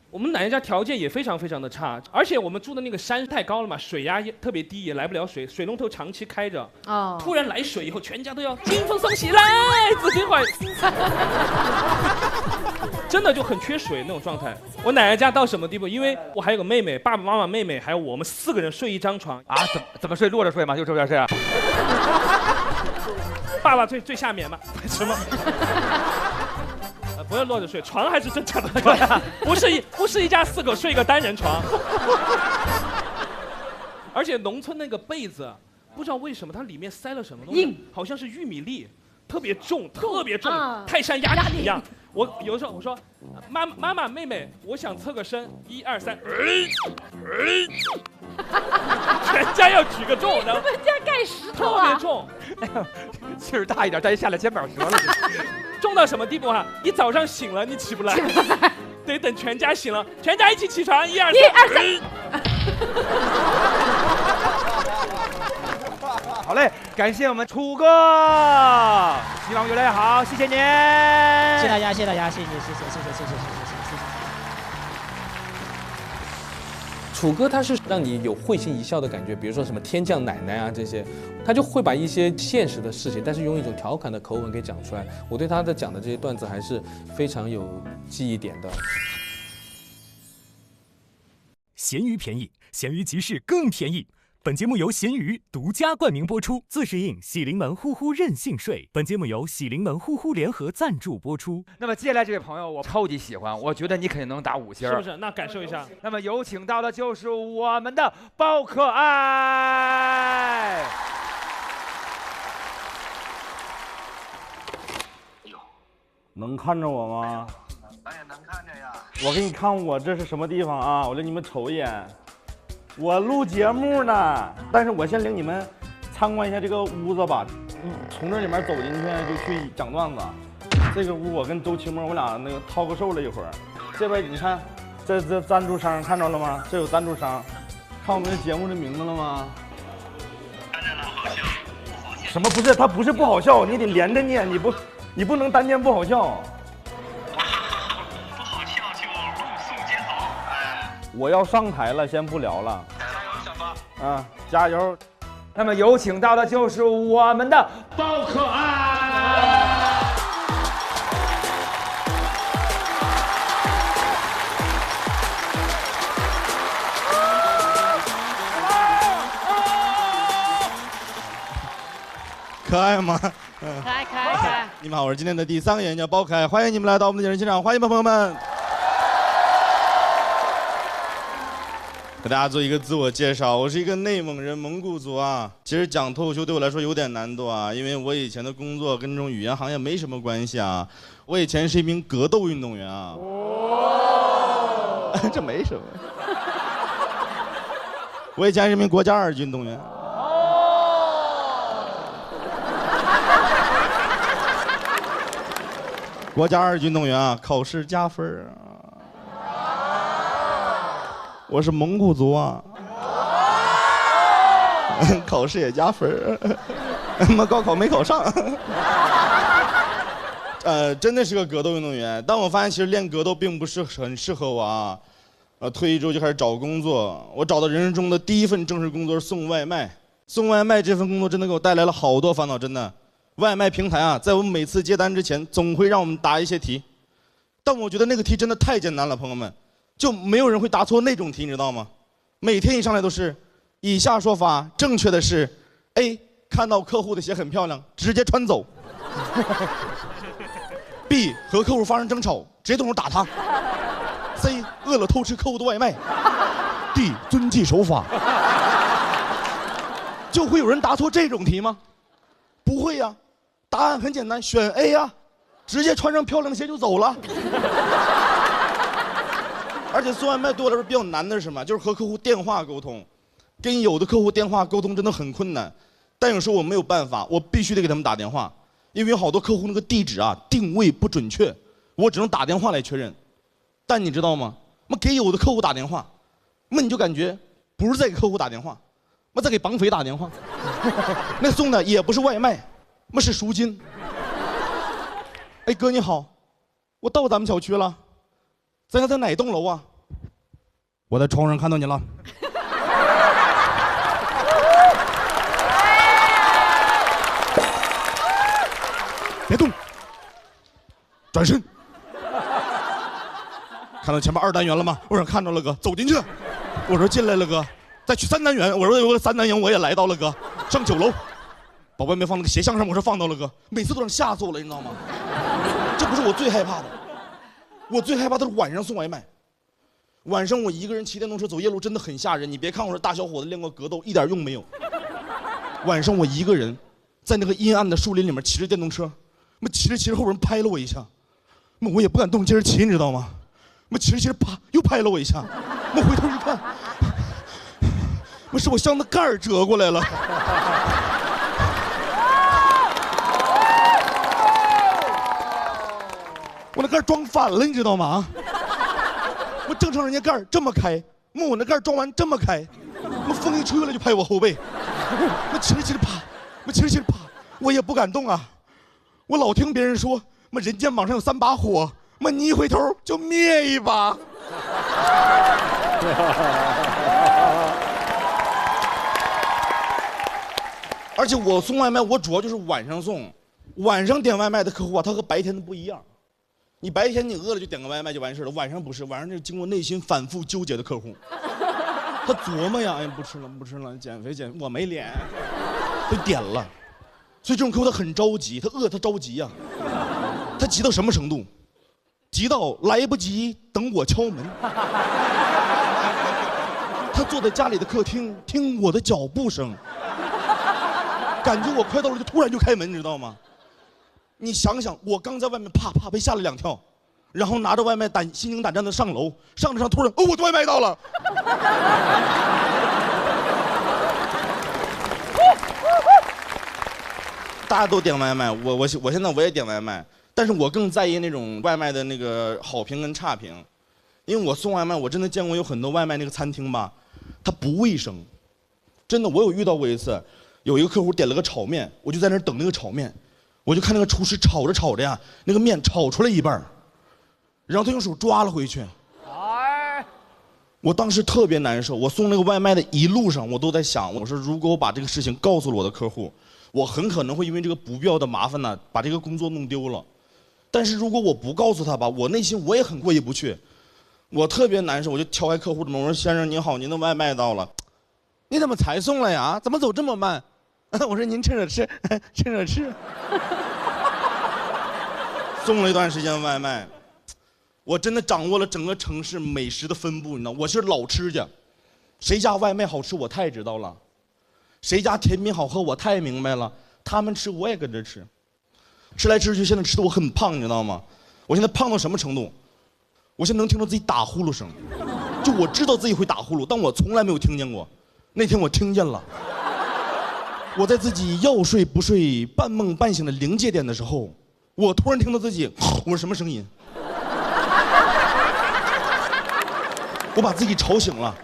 我们奶奶家条件也非常非常的差，而且我们住的那个山太高了嘛，水压特别低，也来不了水，水龙头长期开着。哦。突然来水以后，全家都要金风送喜来，紫金怀。真的就很缺水那种状态。我奶奶家到什么地步？因为我还有个妹妹，爸爸妈妈、妹妹还有我们4个人睡一张床。啊？怎么睡？落着睡吗？就这边睡啊？爸爸最下面嘛？什么？不要落着睡，床还是正常的，不是一家4口睡一个单人床。而且农村那个被子，不知道为什么它里面塞了什么东西，好像是玉米粒，特别重，泰山压顶一样。我有的时候我说，妈妈妹妹，我想侧个身，1、2、3，全家要举个重的。你们家盖石头啊？特别重，哎呦，气儿大一点，再一下来肩膀折了。重到什么地步哈？你早上醒了，你起不来，得等全家醒了，全家一起起床，1、2、3。好嘞，感谢我们楚哥，希望越来越好，谢谢您。谢谢大家，谢谢大家，谢谢。楚哥他是让你有会心一笑的感觉，比如说什么天降奶奶啊这些，他就会把一些现实的事情，但是用一种调侃的口吻给讲出来。我对他的讲的这些段子还是非常有记忆点的。闲鱼便宜，闲鱼集市更便宜。本节目由闲鱼独家冠名播出，自适应喜临门呼呼任性睡。本节目由喜临门呼呼联合赞助播出。那么接下来这位朋友我超级喜欢，我觉得你肯定能打5星，是不是？那感受一下。那么有请到的就是我们的包可爱。能看着我吗？哎呀，能看着呀。我给你看我这是什么地方啊？我让你们瞅一眼。我录节目呢，但是我先领你们参观一下这个屋子吧。从这里面走进去就去讲段子。这个屋我跟周奇墨我俩那个掏个手了一会儿。这边你看，这赞助商看着了吗？这有赞助商，看我们的节目的名字了吗？看见了，好笑。什么不是？它不是不好笑，你得连着念，你不能单念不好笑。我要上台了，先不聊了。加油，小哥！啊，加油！那么有请到的就是我们的包可爱。可爱吗？可爱。你们好，我是今天的第3个演员，叫包可爱，欢迎你们来到我们的演员现场，欢迎朋友们。给大家做一个自我介绍，我是一个内蒙人，蒙古族啊。其实讲脱口秀对我来说有点难度啊，因为我以前的工作跟这种语言行业没什么关系啊。我以前是一名格斗运动员啊。这没什么。我以前是一名国家2级运动员。国家2级运动员啊，考试加分啊。我是蒙古族啊，考试也加分，他妈高考没考上。真的是个格斗运动员，但我发现其实练格斗并不是很适合我啊。退役之后就开始找工作，我找到人生中的第1份正式工作是送外卖。送外卖这份工作真的给我带来了好多烦恼，真的。外卖平台啊，在我们每次接单之前，总会让我们答一些题，但我觉得那个题真的太简单了，朋友们。就没有人会答错那种题，你知道吗？每天一上来都是，以下说法正确的是 ：A. 看到客户的鞋很漂亮，直接穿走；B. 和客户发生争吵，直接动手打他；C. 饿了偷吃客户的外卖；D. 遵纪守法。就会有人答错这种题吗？不会呀，答案很简单，选 A 呀，直接穿上漂亮的鞋就走了。而且送外卖对我来说比较难的是什么？就是和客户电话沟通，跟有的客户电话沟通真的很困难，但有时候我没有办法，我必须得给他们打电话，因为有好多客户那个地址啊定位不准确，我只能打电话来确认。但你知道吗？我给有的客户打电话，那你就感觉不是在给客户打电话，那在给绑匪打电话。那送的也不是外卖，那是赎金。哎哥你好，我到咱们小区了，咱家在哪栋楼啊？我在窗上看到你了。别动，转身。看到前面2单元了吗？我说看到了哥，走进去。我说进来了哥，再去3单元。我说有个3单元我也来到了哥，上9楼，把外面放那个鞋箱上。我说放到了哥，每次都让吓死我了，你知道吗？这不是我最害怕的，我最害怕的是晚上送外卖。晚上我一个人骑电动车走夜路真的很吓人。你别看我是大小伙子练过格斗，一点用没有。晚上我一个人在那个阴暗的树林里面骑着电动车，那骑着骑着后边人拍了我一下，那我也不敢动接着骑，你知道吗？那骑着骑着啪又拍了我一下，我回头一看，那是我箱子盖儿折过来了。我那盖儿装反了，你知道吗？我正常人家盖儿这么开，我那盖儿装完这么开，那风一吹过来就拍我后背，那骑着骑着啪，那骑着骑着啪，我也不敢动啊。我老听别人说，那人肩膀上有3把火，那你一回头就灭一把。而且我送外卖，我主要就是晚上送，晚上点外卖的客户啊，他和白天的不一样。你白天你饿了就点个外卖就完事了，晚上不是，晚上是经过内心反复纠结的客户，他琢磨呀，哎不吃了不吃了，减肥减，我没脸，就点了。所以这种客户他很着急，他饿他着急呀，他急到什么程度？急到来不及等我敲门，他坐在家里的客厅听我的脚步声，感觉我快到了就突然就开门，你知道吗？你想想，我刚在外面啪啪被吓了2跳，然后拿着外卖心惊胆战的上楼，上着上突然我的外卖到了。大家都点外卖，我现在我也点外卖，但是我更在意那种外卖的那个好评跟差评，因为我送外卖，我真的见过有很多外卖那个餐厅吧，它不卫生，真的，我有遇到过一次，有一个客户点了个炒面，我就在那儿等那个炒面。我就看那个厨师炒着炒着呀，那个面炒出来一半，然后他用手抓了回去。我当时特别难受。我送那个外卖的一路上，我都在想，我说如果我把这个事情告诉了我的客户，我很可能会因为这个不必要的麻烦呢，把这个工作弄丢了。但是如果我不告诉他吧，我内心我也很过意不去，我特别难受。我就敲开客户的门，我说：“先生您好，您的外卖到了。”你怎么才送来呀？怎么走这么慢？我说您趁着吃，趁着吃。送了一段时间外卖，我真的掌握了整个城市美食的分布，你知道，我是老吃家，谁家外卖好吃我太知道了，谁家甜品好喝我太明白了，他们吃我也跟着吃，吃来吃去，现在吃的我很胖，你知道吗？我现在胖到什么程度？我现在能听到自己打呼噜声，就我知道自己会打呼噜，但我从来没有听见过。那天我听见了。我在自己要睡不睡、半梦半醒的临界点的时候，我突然听到自己，我说什么声音？我把自己吵醒了。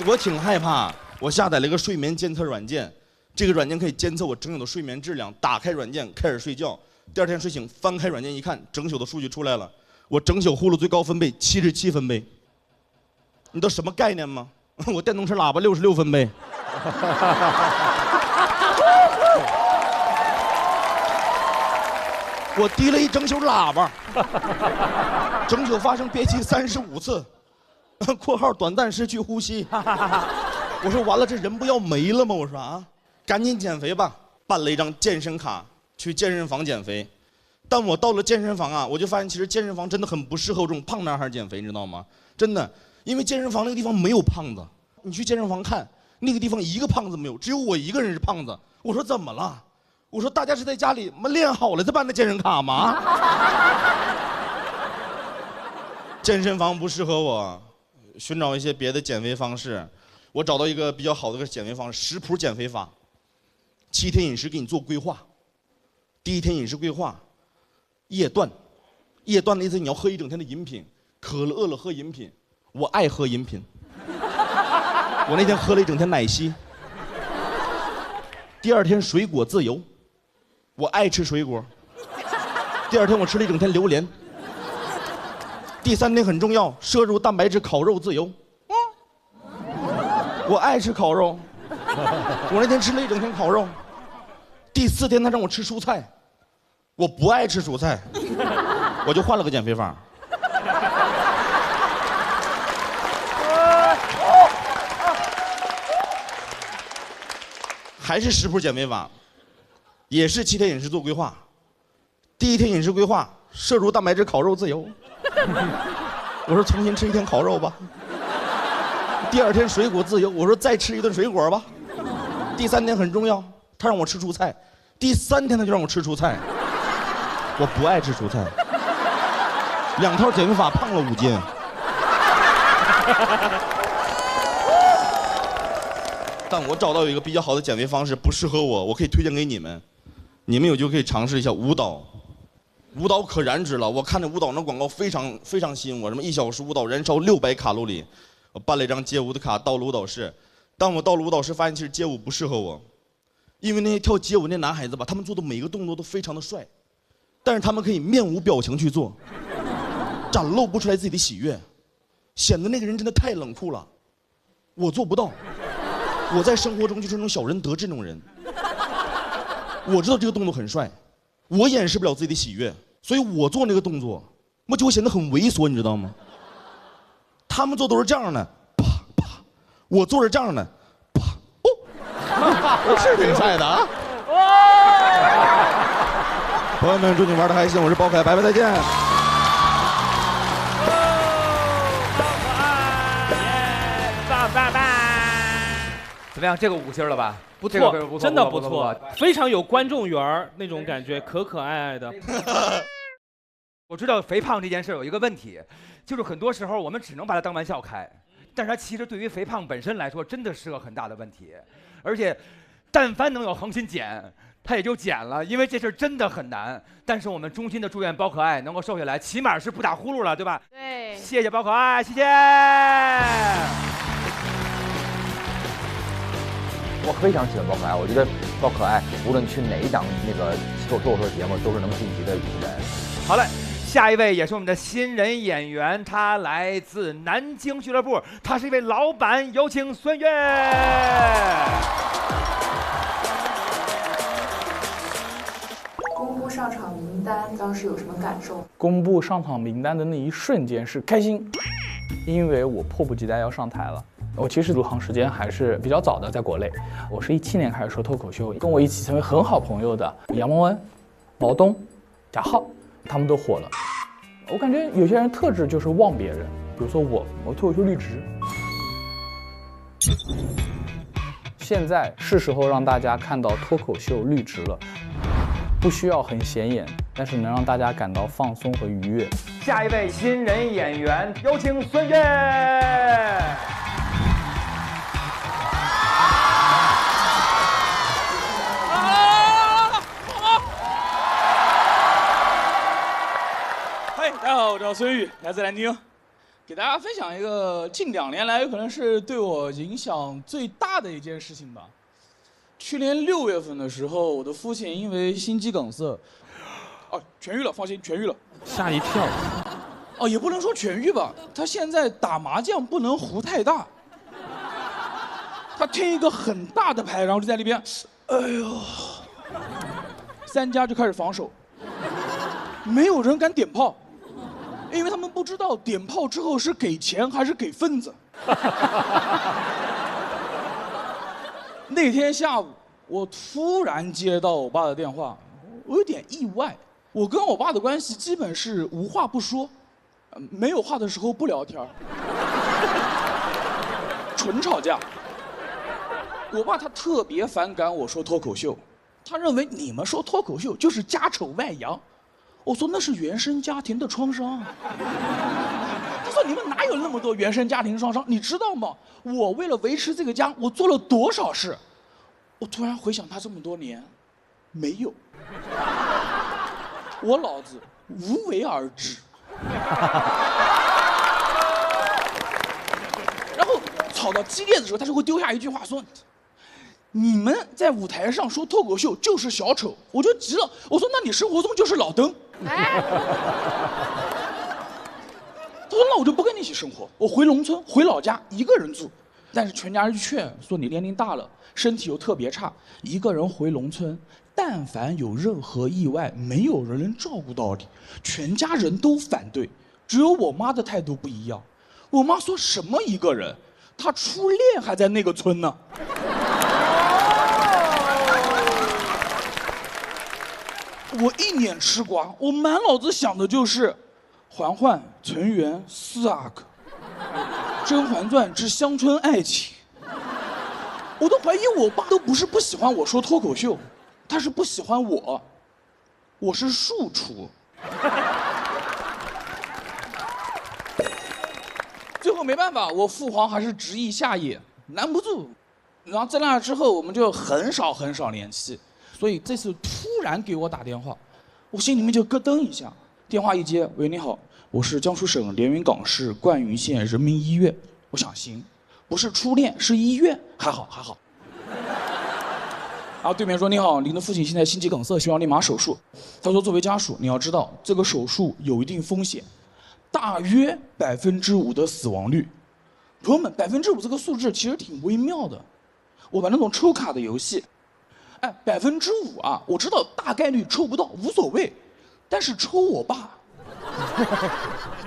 我挺害怕，我下载了一个睡眠监测软件，这个软件可以监测我整宿的睡眠质量。打开软件开始睡觉，第2天睡醒翻开软件一看，整宿的数据出来了，我整宿呼噜最高分贝77分贝。你知道什么概念吗？我电动车喇叭66分贝。我滴了一整宿喇叭，整宿发生憋气35次（括号短暂失去呼吸）。我说完了，这人不要没了吗？我说啊，赶紧减肥吧，办了一张健身卡去健身房减肥。但我到了健身房啊，我就发现其实健身房真的很不适合这种胖男孩减肥，你知道吗？真的。因为健身房那个地方没有胖子，你去健身房看，那个地方一个胖子没有，只有我一个人是胖子。我说怎么了？我说大家是在家里练好了再办的健身卡吗？健身房不适合我，寻找一些别的减肥方式。我找到一个比较好的个减肥方式，食谱减肥法，7天饮食给你做规划。第1天饮食规划，夜断夜段子意思你要喝一整天的饮品，渴了饿了喝饮品，我爱喝饮品。我那天喝了一整天奶昔。第二天水果自由，我爱吃水果。第二天我吃了一整天榴莲。第三天很重要，摄入蛋白质烤肉自由。我爱吃烤肉，我那天吃了一整天烤肉。第4天他让我吃蔬菜，我不爱吃蔬菜，我就换了个减肥法。还是食谱减肥法，也是7天饮食做规划。第1天饮食规划，摄入蛋白质烤肉自由。我说重新吃1天烤肉吧。第2天水果自由，我说再吃1顿水果吧。第3天很重要，他让我吃蔬菜。第3天他就让我吃蔬菜，我不爱吃蔬菜。2套减肥法胖了5斤。但我找到有一个比较好的减肥方式，不适合我，我可以推荐给你们，你们有就可以尝试一下舞蹈。舞蹈可燃脂了，我看着舞蹈那广告非常吸引我，什么1小时舞蹈燃烧600卡路里。我办了一张街舞的卡，到了舞蹈室。当我到了舞蹈室，发现其实街舞不适合我，因为那些跳街舞那男孩子吧，他们做的每一个动作都非常的帅，但是他们可以面无表情去做，展露不出来自己的喜悦，显得那个人真的太冷酷了。我做不到，我在生活中就是那种小人得志那种人。我知道这个动作很帅，我掩饰不了自己的喜悦，所以我做那个动作，我就会显得很猥琐，你知道吗？他们做都是这样的，啪啪，我做是这样的，啪哦，是挺帅的啊！朋友们，祝你玩得开心，我是包凯，拜拜，再见。怎么样？这个5星了吧？不这个错，真的不错，非常有观众缘那种感觉，可可爱爱的。我知道肥胖这件事有一个问题，就是很多时候我们只能把它当玩笑开，但是它其实对于肥胖本身来说，真的是个很大的问题。而且，但凡能有恒心减，他也就减了，因为这事真的很难。但是我们衷心的祝愿包可爱能够瘦下来，起码是不打呼噜了，对吧？对，谢谢包可爱，谢谢。我非常喜欢包可爱，我觉得包可爱无论去哪一档那个脱口秀节目都是能晋级的人。好嘞，下一位也是我们的新人演员，他来自南京俱乐部，他是一位老板，有请孙越。公布上场名单当时有什么感受？公布上场名单的那一瞬间是开心，因为我迫不及待要上台了。我其实入行时间还是比较早的，在国内，我是17年开始说脱口秀，跟我一起成为很好朋友的杨蒙恩、毛东、贾浩，他们都火了。我感觉有些人特质就是忘别人，比如说我脱口秀绿植。现在是时候让大家看到脱口秀绿植了，不需要很显眼，但是能让大家感到放松和愉悦。下一位新人演员，有请孙越。大家好，我叫孙玉，来自南京，给大家分享一个近2年来有可能是对我影响最大的一件事情吧。去年6月份的时候，我的父亲因为心肌梗塞，痊愈了，放心，痊愈了。吓一跳。也不能说痊愈吧，他现在打麻将不能胡太大，他听一个很大的牌，然后就在那边，哎呦，3家就开始防守，没有人敢点炮。因为他们不知道点炮之后是给钱还是给份子。那天下午，我突然接到我爸的电话，我有点意外。我跟我爸的关系基本是无话不说，没有话的时候不聊天，纯吵架。我爸他特别反感我说脱口秀，他认为你们说脱口秀就是家丑外扬。我说那是原生家庭的创伤。他说你们哪有那么多原生家庭创伤？你知道吗？我为了维持这个家，我做了多少事？我突然回想他这么多年，没有。我老子无为而治。然后吵到激烈的时候，他就会丢下一句话说：“你们在舞台上说脱口秀就是小丑。”我就急了，我说：“那你生活中就是老登。”他说：“那我就不跟你一起生活，我回农村，回老家一个人住。”但是全家人劝说你年龄大了，身体又特别差，一个人回农村，但凡有任何意外，没有人能照顾到你，全家人都反对，只有我妈的态度不一样。我妈说什么一个人，她初恋还在那个村呢。我一脸吃瓜，我满脑子想的就是嬛嬛、纯元、四阿哥，《甄嬛传》之乡村爱情。我都怀疑我爸都不是不喜欢我说脱口秀，他是不喜欢我。我是庶出。最后没办法，我父皇还是执意下野，拦不住。然后在那之后，我们就很少联系。所以这次突然给我打电话，我心里面就咯噔一下。电话一接，喂，你好，我是江苏省连云港市灌云县人民医院。我想行，不是初恋，是医院，还好。然后对面说：“你好，您的父亲现在心肌梗塞，需要立马手术。”他说：“作为家属，你要知道这个手术有一定风险，大约5%的死亡率。”朋友们，5%这个数字其实挺微妙的。我玩那种抽卡的游戏。5%啊，我知道大概率抽不到，无所谓，但是抽我爸，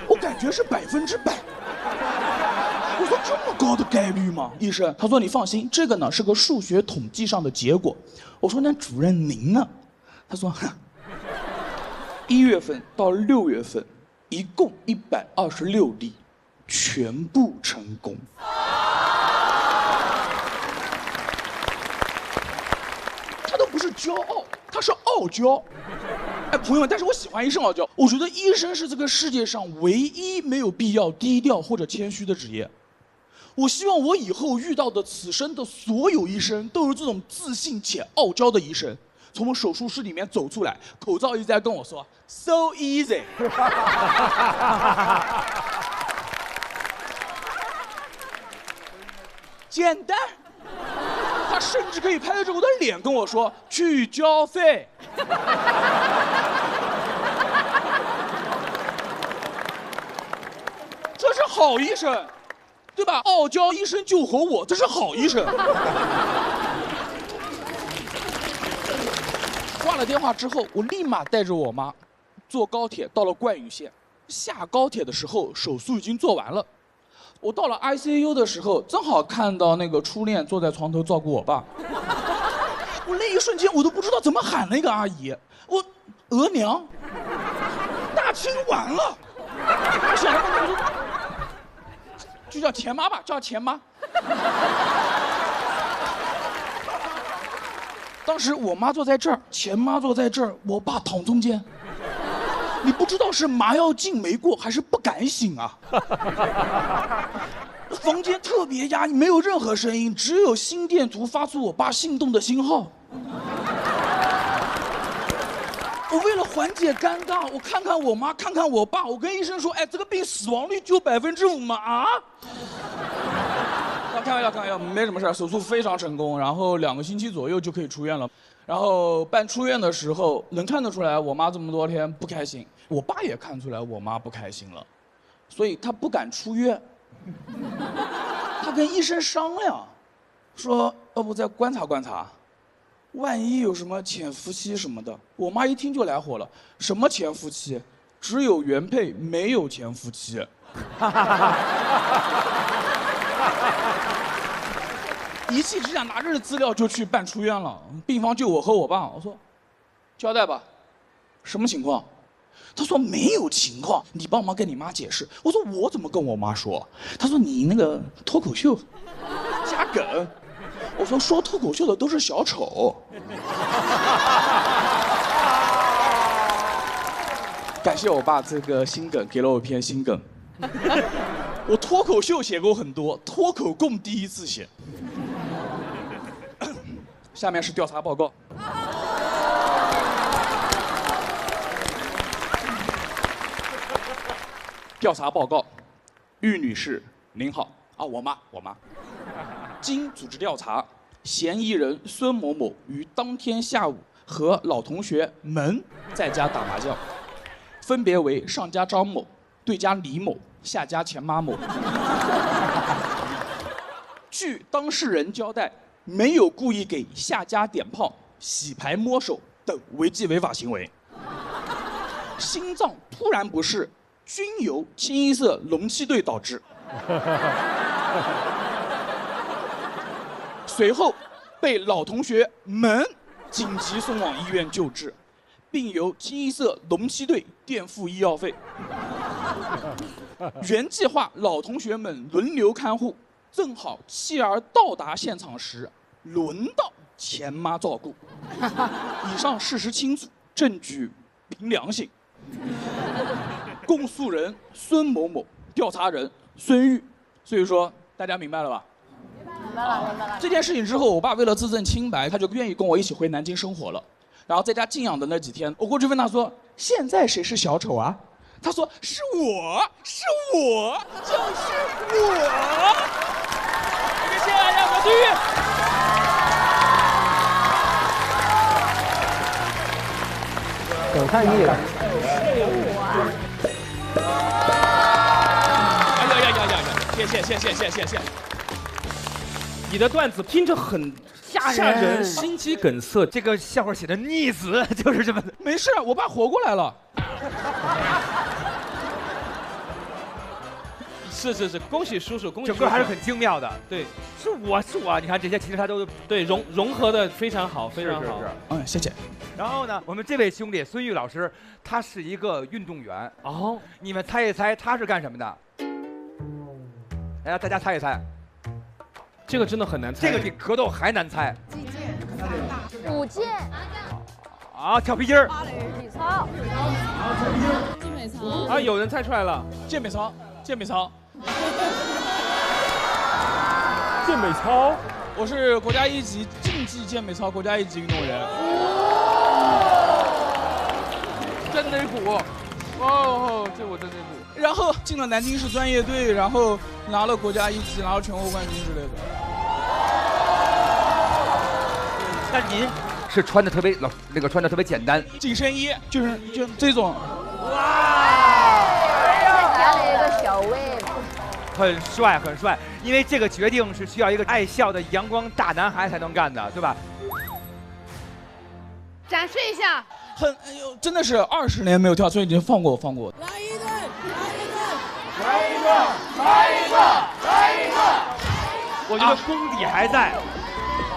我感觉是100%。我说这么高的概率吗？医生，他说你放心，这个呢是个数学统计上的结果。我说那主任您呢？他说，1月份到6月份，一共126例，全部成功。不是骄傲，他是傲娇。朋友们，但是我喜欢医生傲娇。我觉得医生是这个世界上唯一没有必要低调或者谦虚的职业。我希望我以后遇到的此生的所有医生都是这种自信且傲娇的医生。从手术室里面走出来，口罩一直在跟我说 “so easy”， 简单。他甚至可以拍着我的脸跟我说去交费。这是好医生，对吧？傲娇医生救活我，这是好医生。挂了电话之后，我立马带着我妈坐高铁到了灌云县。下高铁的时候，手术已经做完了。我到了 ICU 的时候，正好看到那个初恋坐在床头照顾我爸。我那一瞬间，我都不知道怎么喊那个阿姨。我额娘，大清完了。我想了，就叫钱妈吧，叫钱妈。当时我妈坐在这儿，钱妈坐在这儿，我爸躺中间。你不知道是麻药劲没过，还是不敢醒啊？房间特别压抑，没有任何声音，只有心电图发出我爸心动的信号。我为了缓解尴尬，我看看我妈，看看我爸，我跟医生说：“哎，这个病死亡率就5%吗？”啊？开玩笑，没什么事儿，手术非常成功，然后2个星期左右就可以出院了。然后办出院的时候，能看得出来我妈这么多天不开心，我爸也看出来我妈不开心了，所以他不敢出院。他跟医生商量，说要不再观察观察，万一有什么潜伏期什么的。我妈一听就来火了，什么潜伏期？只有原配，没有潜伏期。一气之下拿着资料就去办出院了，病房就我和我爸。我说，交代吧，什么情况？他说没有情况，你帮忙跟你妈解释。我说我怎么跟我妈说？他说你那个脱口秀加梗。我说说脱口秀的都是小丑。感谢我爸这个新梗，给了我一篇新梗。我脱口秀写过很多，脱口供第一次写。下面是调查报告。调查报告，玉女士您好啊，我妈。经组织调查，嫌疑人孙某某于当天下午和老同学们在家打麻将，分别为上家张某、对家李某、下家钱妈某。据当事人交代，没有故意给下家点炮、洗牌摸手等违纪违法行为。心脏突然不适，均由清一色龙气队导致。随后被老同学们紧急送往医院救治，并由清一色龙七队垫付医药费。原计划老同学们轮流看护，正好妻儿到达现场时，轮到钱妈照顾。以上事实清楚，证据凭良心。公诉人孙某某，调查人孙玉。所以说，大家明白了吧？明白了。这件事情之后，我爸为了自证清白，他就愿意跟我一起回南京生活了。然后在家静养的那几天，我过去问他说：“现在谁是小丑啊？”他说：“是我，就是我。”谢谢大家，我孙玉。等看你了。谢。你的段子听着很吓人，心肌梗塞。这个笑话写的溺死，就是这么。没事，我爸活过来了。是，恭喜叔叔，恭喜叔叔。整个还是很精妙的。对，是我，你看这些其实他都对融合的非常好，非常好。嗯，谢谢。然后呢，我们这位兄弟孙玉老师，他是一个运动员。哦，你们猜一猜他是干什么的？来，大家猜一猜。这个真的很难猜。这个比格斗还难猜。舞剑。啊，跳皮筋儿。体操。健美操。啊，有人猜出来了，健美操。健美操，我是国家一级竞技健美操国家一级运动员。真内鼓，哦，这我真内鼓。然后进了南京市专业队，然后拿了国家一级，拿了全国冠军之类的。那您是穿的特别穿的特别简单，紧身衣，就这种。加了一个小位。很帅，因为这个决定是需要一个爱笑的阳光大男孩才能干的，对吧？展示一下。哎呦，真的是20年没有跳，所以已经放过。来一个！我觉得功底还在。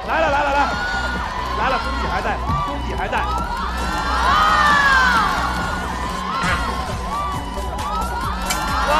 来了，功底还在。哇！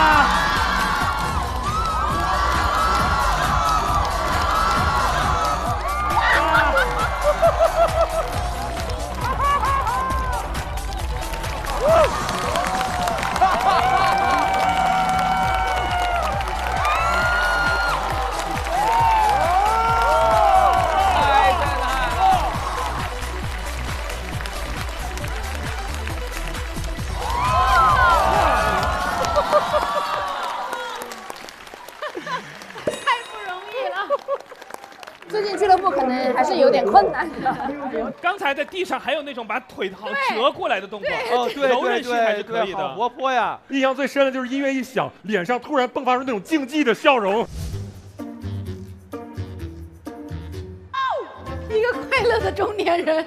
最近俱乐部可能还是有点困难的。刚才在地上还有那种把腿好折过来的动作，对，柔韧性还是可以的，好活泼呀！印象最深的就是音乐一响，脸上突然迸发出那种竞技的笑容。一个快乐的中年人。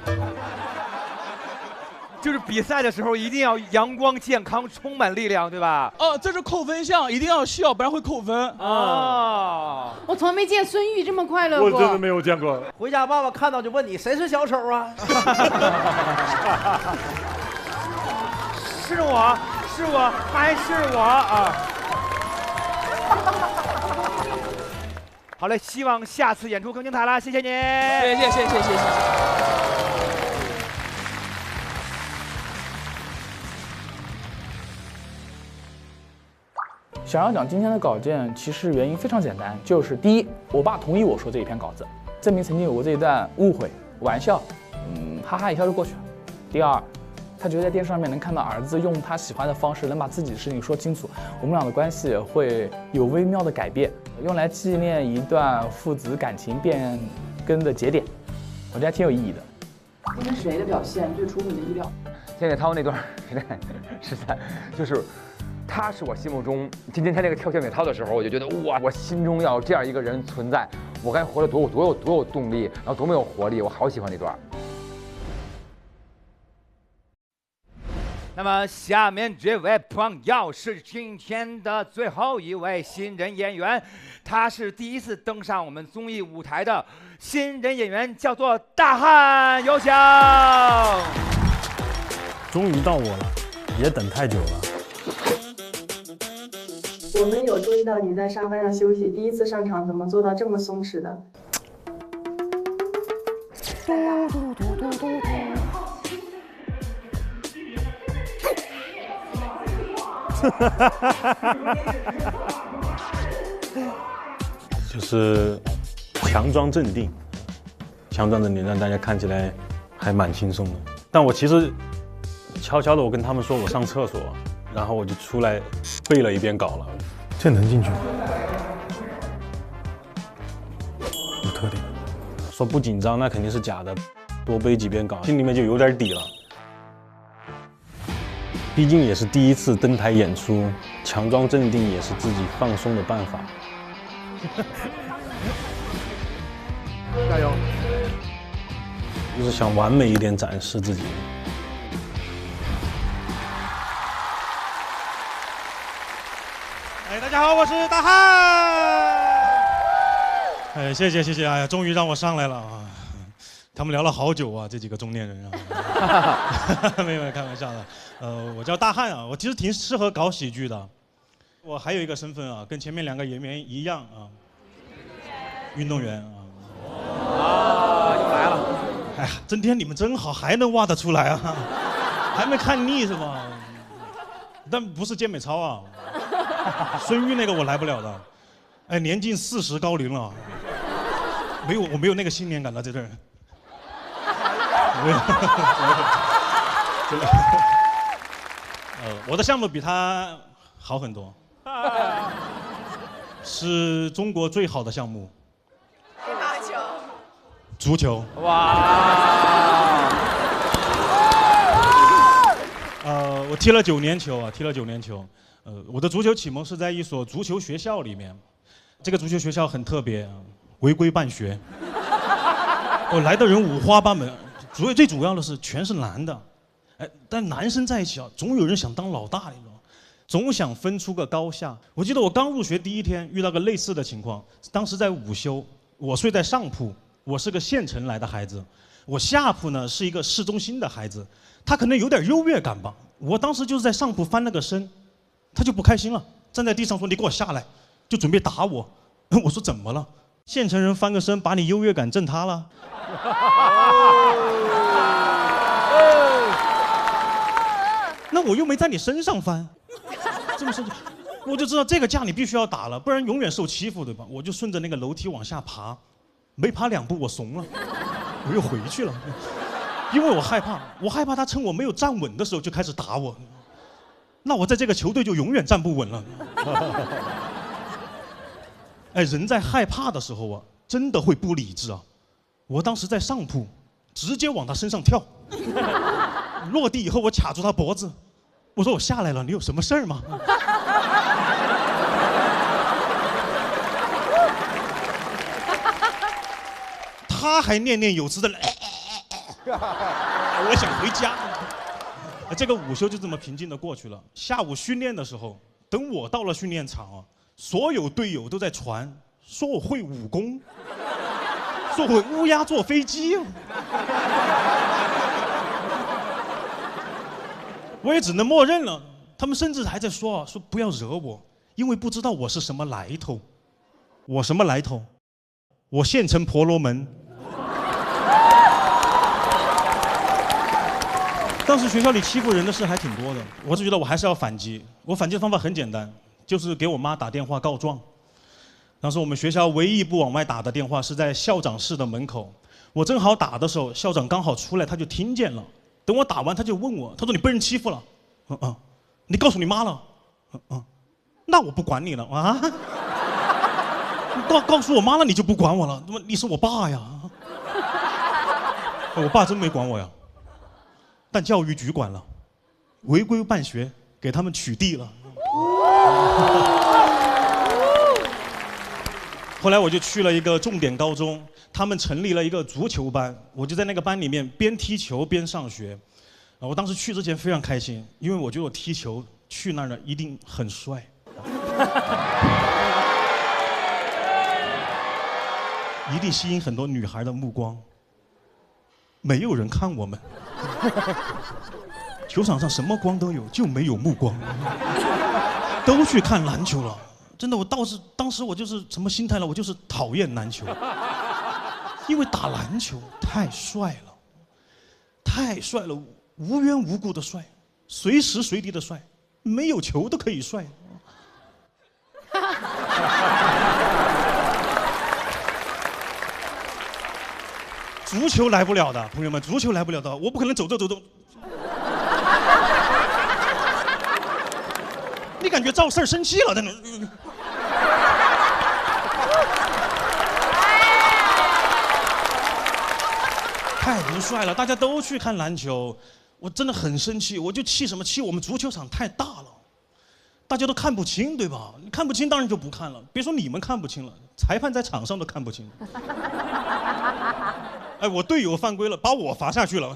就是比赛的时候一定要阳光健康，充满力量，对吧？这是扣分项，一定要笑，不然会扣分。我从来没见孙玉这么快乐过。我真的没有见过。回家爸爸看到就问你谁是小丑啊？是我，还是我啊！好嘞，希望下次演出更精彩了，谢谢您。谢谢。想要讲今天的稿件，其实原因非常简单，就是第一，我爸同意我说这一篇稿子，证明曾经有过这一段误会、玩笑，哈哈一笑就过去了。第二，他觉得在电视上面能看到儿子用他喜欢的方式能把自己的事情说清楚，我们俩的关系会有微妙的改变，用来纪念一段父子感情变更的节点，我觉得还挺有意义的。今天谁的表现最出乎你的意料？田野涛那段实在就是。他是我心目中今天他那个跳田野涛的时候，我就觉得哇，我心中要有这样一个人存在，我该活得多有动力，然后多么有活力，我好喜欢那段。那么下面这位朋友是今天的最后一位新人演员，他是第一次登上我们综艺舞台的新人演员，叫做大汉，有请。终于到我了，也等太久了。我们有注意到你在沙发上休息，第一次上场怎么做到这么松弛的？就是强装镇定，强装镇定，让大家看起来还蛮轻松的。但我其实悄悄的，我跟他们说我上厕所，然后我就出来背了一遍稿了。这能进去吗？有特点。说不紧张那肯定是假的，多背几遍稿，心里面就有点底了。毕竟也是第一次登台演出，强装镇定也是自己放松的办法。加油！就是想完美一点展示自己。大家好，我是大汉。谢谢，哎呀，终于让我上来了啊！他们聊了好久啊，这几个中年人啊。没有，开玩笑的。我叫大汉啊，我其实挺适合搞喜剧的。我还有一个身份啊，跟前面两个演员一样啊，运动员啊。又来了。哎呀，今天你们真好，还能挖得出来啊，还没看腻是吧？但不是健美操啊。孙玉那个我来不了的，哎，年近40高龄了，我没有那个信念感了，这人。没有，真的。我的项目比他好很多，是中国最好的项目。乒乓球。足球。哇。我踢了9年球啊，踢了9年球。我的足球启蒙是在一所足球学校里面，这个足球学校很特别，违规办学。来的人五花八门，最主要的是全是男的，哎，但男生在一起啊，总有人想当老大那种，总想分出个高下。我记得我刚入学第1天遇到个类似的情况，当时在午休，我睡在上铺，我是个县城来的孩子，我下铺呢是一个市中心的孩子，他可能有点优越感吧，我当时就是在上铺翻了个身。他就不开心了，站在地上说：“你给我下来！”就准备打我。我说：“怎么了？县城人翻个身，把你优越感震塌了。”那我又没在你身上翻，这么生气，我就知道这个架你必须要打了，不然永远受欺负，对吧？我就顺着那个楼梯往下爬，没爬2步我怂了，我又回去了，因为我害怕他趁我没有站稳的时候就开始打我。那我在这个球队就永远站不稳了。哎，人在害怕的时候啊，真的会不理智啊。我当时在上铺，直接往他身上跳，落地以后我卡住他脖子，我说我下来了，你有什么事儿吗？他还念念有词的，我想回家。这个午休就这么平静的过去了。下午训练的时候，等我到了训练场啊，所有队友都在传，说我会武功，说会乌鸦坐飞机。我也只能默认了。他们甚至还在说不要惹我，因为不知道我是什么来头。我什么来头？我县城婆罗门。当时学校里欺负人的事还挺多的，我就觉得我还是要反击。我反击的方法很简单，就是给我妈打电话告状。当时我们学校唯一不往外打的电话是在校长室的门口，我正好打的时候，校长刚好出来，他就听见了，等我打完，他就问我，他说你被人欺负了，你告诉你妈了，那我不管你了啊，告诉我妈了，你就不管我了，你是我爸呀，我爸真没管我呀，但教育局管了，违规办学，给他们取缔了。后来我就去了一个重点高中，他们成立了一个足球班，我就在那个班里面边踢球边上学。我当时去之前非常开心，因为我觉得我踢球去那儿呢一定很帅。一定吸引很多女孩的目光。没有人看我们，球场上什么光都有，就没有目光，都去看篮球了。真的，当时我就是什么心态了？我就是讨厌篮球，因为打篮球太帅了，太帅了，无缘无故的帅，随时随地的帅，没有球都可以帅。足球来不了的，朋友们，足球来不了的，我不可能走。你感觉赵四儿生气了，真的。太不帅了，大家都去看篮球，我真的很生气，我就气什么？气我们足球场太大了，大家都看不清，对吧？你看不清，当然就不看了。别说你们看不清了，裁判在场上都看不清。哎，我队友犯规了，把我罚下去了。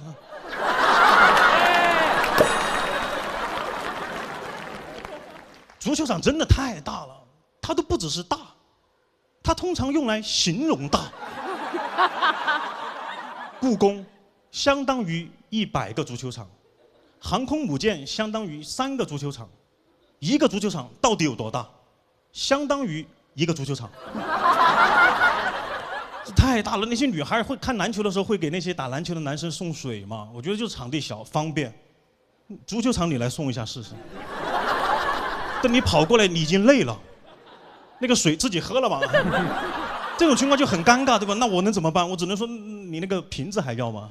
足球场真的太大了，它都不只是大，它通常用来形容大。故宫相当于100个足球场，航空母舰相当于3个足球场，一个足球场到底有多大？相当于1个足球场。太大了，那些女孩会看篮球的时候会给那些打篮球的男生送水吗？我觉得就是场地小方便，足球场你来送一下试试。等你跑过来，你已经累了，那个水自己喝了吧。这种情况就很尴尬，对吧？那我能怎么办？我只能说你那个瓶子还要吗？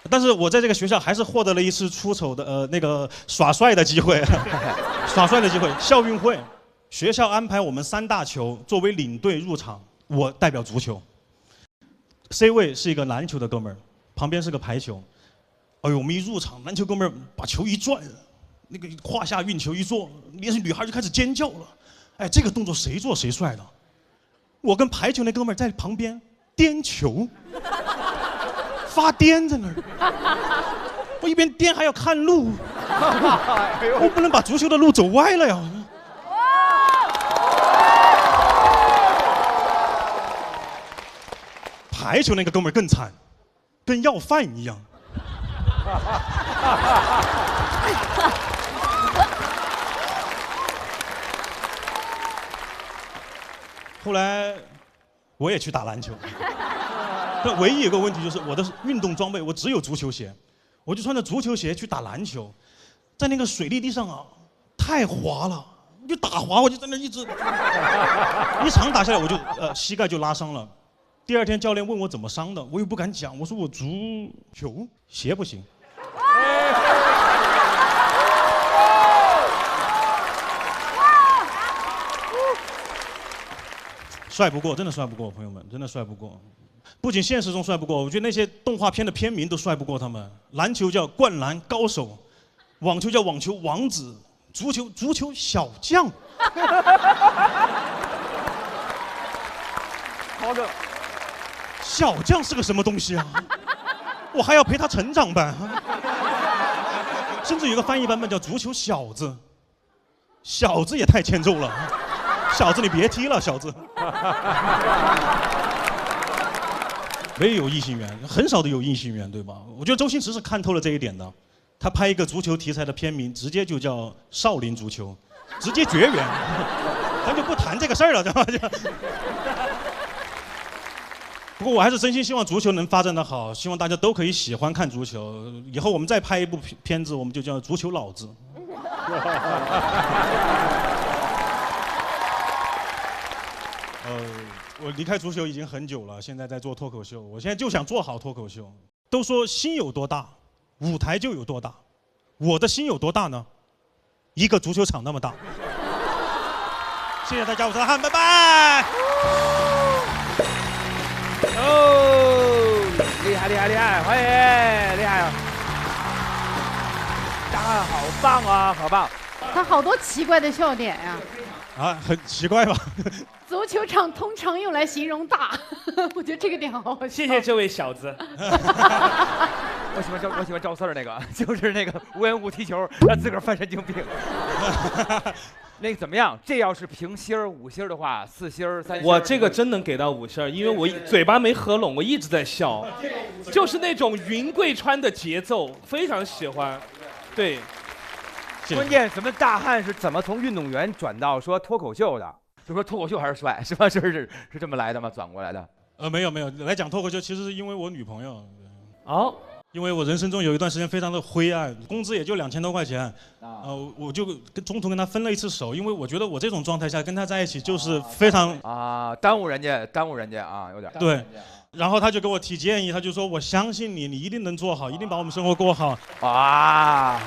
但是我在这个学校还是获得了一次出丑的那个耍帅的机会，耍帅的机会。校运会，学校安排我们3大球作为领队入场，我代表足球。C 位是一个篮球的哥们儿，旁边是个排球。哎呦，我们一入场，篮球哥们儿把球一转，那个胯下运球一做，那些女孩就开始尖叫了。哎，这个动作谁做谁帅的。我跟排球那哥们儿在旁边颠球。发癫在那儿，我一边颠还要看路，我不能把足球的路走歪了呀。排球那个哥们儿更惨，跟要饭一样。后来我也去打篮球。但唯一有个问题就是我的运动装备我只有足球鞋，我就穿着足球鞋去打篮球，在那个水泥地上啊，太滑了，就打滑，我就在那一直一场打下来，我就膝盖就拉伤了。第2天教练问我怎么伤的，我又不敢讲，我说我足球鞋不行。帅不过，真的帅不过，朋友们，真的帅不过。不仅现实中帅不过，我觉得那些动画片的片名都帅不过他们。篮球叫灌篮高手，网球叫网球王子，足球小将。好的。小将是个什么东西啊？我还要陪他成长版。甚至有个翻译版本叫足球小子，小子也太欠揍了。小子你别踢了，小子。没有异性缘，很少的有异性缘，对吧？我觉得周星驰是看透了这一点的，他拍一个足球题材的片名，直接就叫《少林足球》，直接绝缘，咱就不谈这个事儿了，知道吧？不过我还是真心希望足球能发展得好，希望大家都可以喜欢看足球。以后我们再拍一部片子，我们就叫《足球老子》。我离开足球已经很久了，现在在做脱口秀。我现在就想做好脱口秀。都说心有多大，舞台就有多大。我的心有多大呢？一个足球场那么大。谢谢大家，我是大汉，拜拜。哦，厉害厉害厉害，欢迎，厉害啊！大汉好棒啊，好棒！他好多奇怪的笑点呀。啊，很奇怪吧？足球场通常用来形容大，我觉得这个点好好笑。谢谢这位小子。我喜欢赵四儿那个，就是那个无缘无故踢球，让自个儿犯神经病。那个怎么样？这要是评星儿5星的话，4星3星。我这个真能给到5星，因为我嘴巴没合拢，我一直在笑，就是那种云贵川的节奏，非常喜欢。对。关键咱们大汉是怎么从运动员转到说脱口秀的？就说脱口秀还是帅，是吧？是这么来的吗？转过来的？没有，来讲脱口秀，其实是因为我女朋友。哦。因为我人生中有一段时间非常的灰暗，工资也就2000多块钱，我就中途跟她分了一次手，因为我觉得我这种状态下跟她在一起就是非常耽误人家啊，有点对。然后他就给我提建议，他就说我相信你，你一定能做好，一定把我们生活过好啊！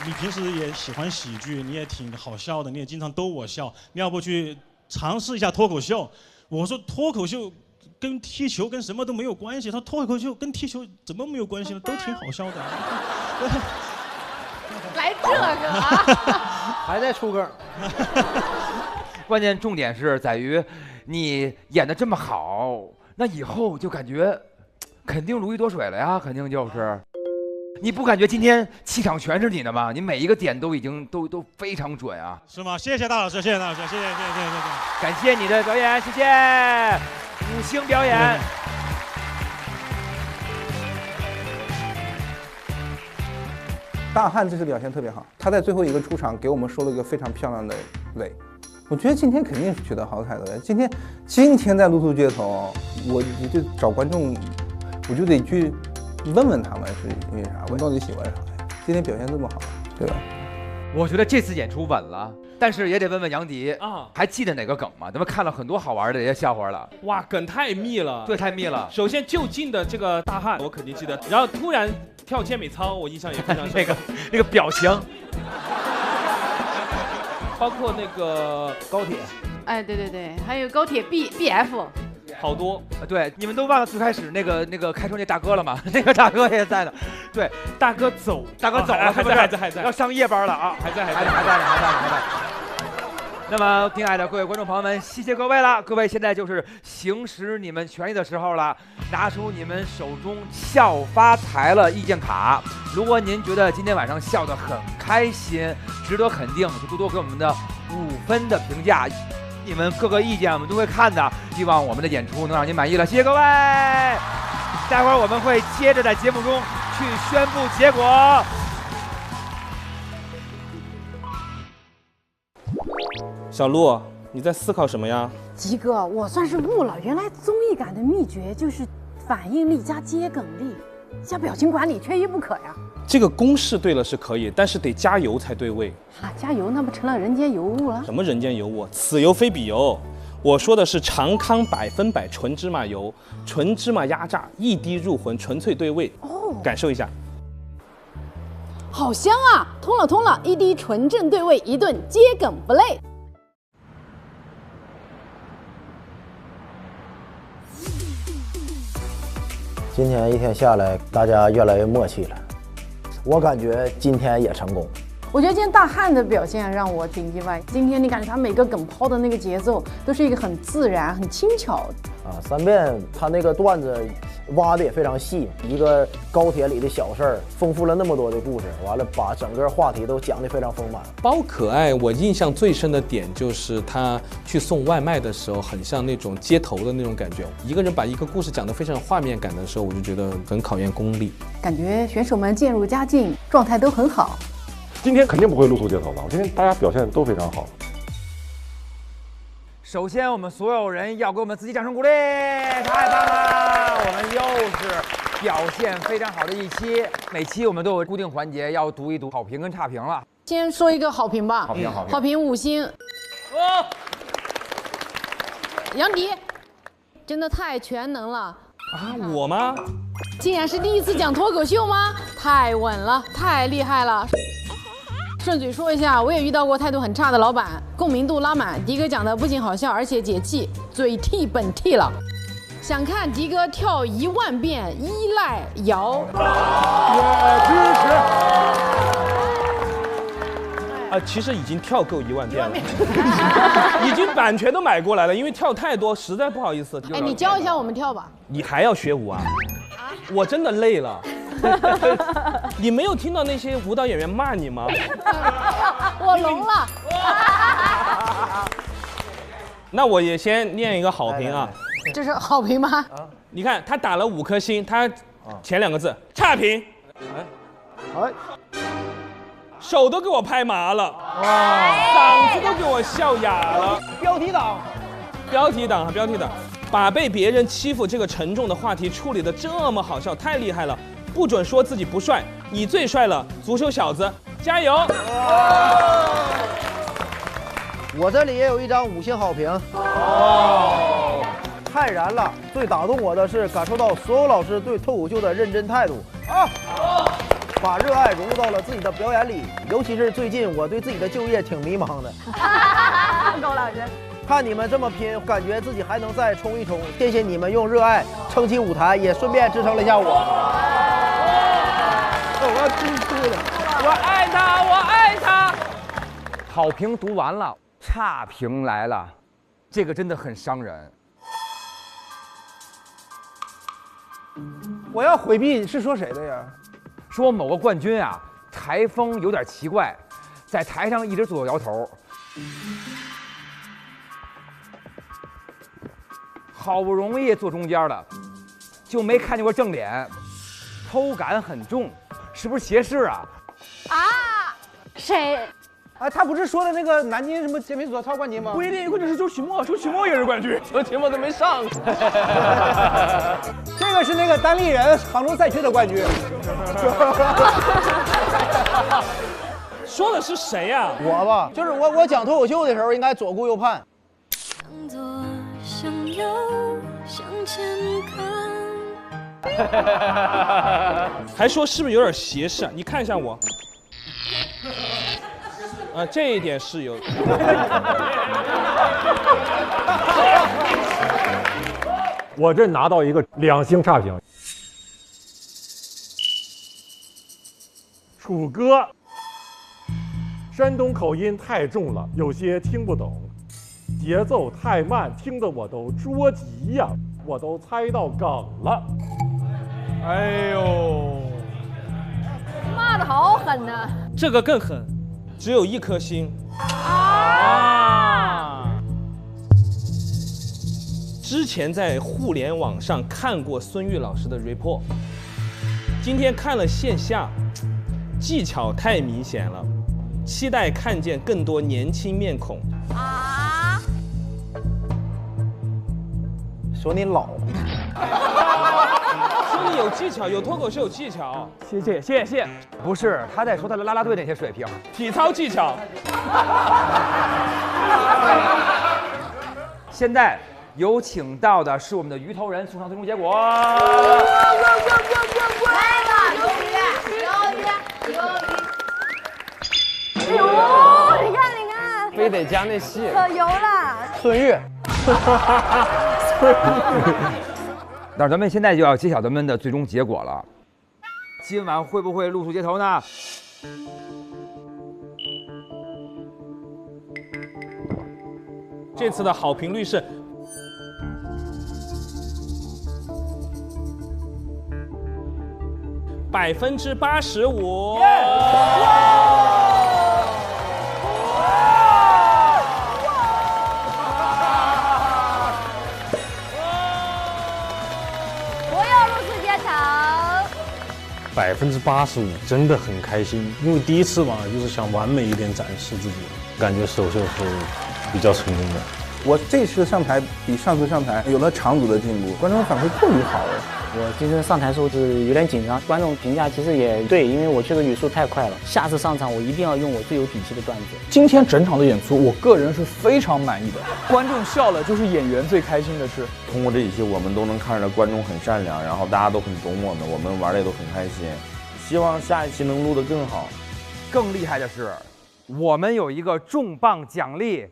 你平时也喜欢喜剧，你也挺好笑的，你也经常逗我笑，你要不去尝试一下脱口秀？我说脱口秀跟踢球跟什么都没有关系，他脱口秀跟踢球怎么没有关系呢？都挺好笑的。来这个啊，还在出梗。关键重点是在于你演得这么好。那以后就感觉肯定如鱼得水了呀，肯定就是。你不感觉今天气场全是你的吗？你每一个点都已经都非常准啊。是吗？谢谢大老师，谢谢大老师，谢谢。感谢你的表演，谢谢5星表演。大汉这次表现特别好，他在最后一个出场给我们收了一个非常漂亮的尾。我觉得今天肯定是取得好彩的。今天在露宿街头，我就找观众，我就得去问问他们是因为啥，我到底喜欢啥呀？今天表现这么好，对吧？我觉得这次演出稳了，但是也得问问杨迪啊，还记得哪个梗吗？咱们看了很多好玩的这些笑话了。哇，梗太密了，对，太密了。首先就近的这个大汉，我肯定记得，然后突然跳健美操，我印象也非常深。那个表情。包括那个高铁，哎，对，还有高铁 BF， 好多。对，你们都忘了最开始那个开车那大哥了吗？那个大哥也在呢。对，大哥走了，还在，要上夜班了啊，还在。那么，亲爱的各位观众朋友们，谢谢各位了。各位现在就是行使你们权利的时候了，拿出你们手中笑发财了意见卡。如果您觉得今天晚上笑得很开心，值得肯定，就多多给我们的5分的评价。你们各个意见我们都会看的，希望我们的演出能让您满意了。谢谢各位。待会儿我们会接着在节目中去宣布结果。小鹿，你在思考什么呀？吉哥，我算是悟了，原来综艺感的秘诀就是反应力加接梗力加表情管理，缺一不可呀。这个公式对了是可以，但是得加油才对味。加油那不成了人间尤物了？什么人间尤物？此油非彼油。我说的是长康100%纯芝麻油，纯芝麻压榨，一滴入魂，纯粹对味。哦，感受一下。好香啊！通了，一滴纯正对味，一顿接梗不累。今天一天下来，大家越来越默契了。我感觉今天也成功。我觉得今天大汉的表现让我挺意外。今天你感觉他每个梗抛的那个节奏都是一个很自然、很轻巧。三遍他那个段子挖的也非常细，一个高铁里的小事儿，丰富了那么多的故事，完了把整个话题都讲得非常丰满。包可爱，我印象最深的点就是他去送外卖的时候，很像那种街头的那种感觉。一个人把一个故事讲得非常有画面感的时候，我就觉得很考验功力。感觉选手们渐入佳境，状态都很好。今天肯定不会露宿街头的，今天大家表现都非常好。首先，我们所有人要给我们自己掌声鼓励，太棒了！我们又是表现非常好的一期，每期我们都有固定环节要读一读好评跟差评了。先说一个好评吧，好评5星。杨迪真的太全能了。啊，我吗？竟然是第一次讲脱口秀吗？太稳了，太厉害了。顺嘴说一下，我也遇到过态度很差的老板，共鸣度拉满。迪哥讲的不仅好笑，而且解气，嘴替本替了。想看迪哥跳10000遍依赖摇，支持。其实已经跳够10000遍了，已经版权都买过来了，因为跳太多，实在不好意思。哎，你教一下我们跳吧。你还要学舞啊？我真的累了。你没有听到那些舞蹈演员骂你吗？我聋了。那我也先念一个好评啊。这是好评吗？你看他打了5颗星，他前2个字差评。哎，手都给我拍麻了，嗓子都给我笑哑了。标题党，标题党，标题党，把被别人欺负这个沉重的话题处理得这么好笑，太厉害了！不准说自己不帅，你最帅了，足球小子，加油！我这里也有一张5星好评。太燃了！最打动我的是感受到所有老师对脱口秀的认真态度啊，把热爱融入到了自己的表演里。尤其是最近，我对自己的就业挺迷茫的。高老师，看你们这么拼，感觉自己还能再冲一冲。谢谢你们用热爱撑起舞台，也顺便支撑了一下我。我要支持了，我爱他，我爱他。好评读完了，差评来了，这个真的很伤人。我要回避是说谁的呀？说某个冠军啊，台风有点奇怪，在台上一直左右摇头，好不容易坐中间了，就没看见过正脸，偷感很重，是不是斜视啊？谁？啊，他不是说的那个南京什么健美所超冠军吗？不一定，或者是周奇墨，周奇墨也是冠军，周奇墨都没上。这个是那个单立人杭州赛区的冠军。说的是谁呀？我吧，就是我讲脱口秀的时候应该左顾右盼。向左，向右，向前看。还说是不是有点斜视啊？你看一下我。这一点是有。我这拿到一个2星差评。楚哥，山东口音太重了，有些听不懂，节奏太慢，听得我都着急呀，我都猜到梗了。哎呦，骂得好狠呐！这个更狠。只有1颗星之前在互联网上看过孙玉老师的 report， 今天看了线下，技巧太明显了，期待看见更多年轻面孔。说你老。说你有技巧，有脱口秀技巧。谢谢。不是，他在说他的啦啦队那些水平，体操技巧。现在有请到的是我们的鱼头人送上最终结果。来吧，鱿鱼。哎呦，你看，非得加那戏，可油了。孙玉。那咱们现在就要揭晓咱们的最终结果了。今晚会不会露宿街头呢？这次的好评率是85%。85%真的很开心，因为第一次嘛，就是想完美一点展示自己，感觉首秀是比较成功的。我这次上台比上次上台有了长足的进步，观众反馈过于好了。我今天上台时候是有点紧张，观众评价其实也对，因为我这个语速太快了。下次上场我一定要用我最有底气的段子。今天整场的演出，我个人是非常满意的。观众笑了，就是演员最开心的事。通过这一期，我们都能看着观众很善良，然后大家都很懂我们，我们玩的也都很开心。希望下一期能录得更好。更厉害的是，我们有一个重磅奖励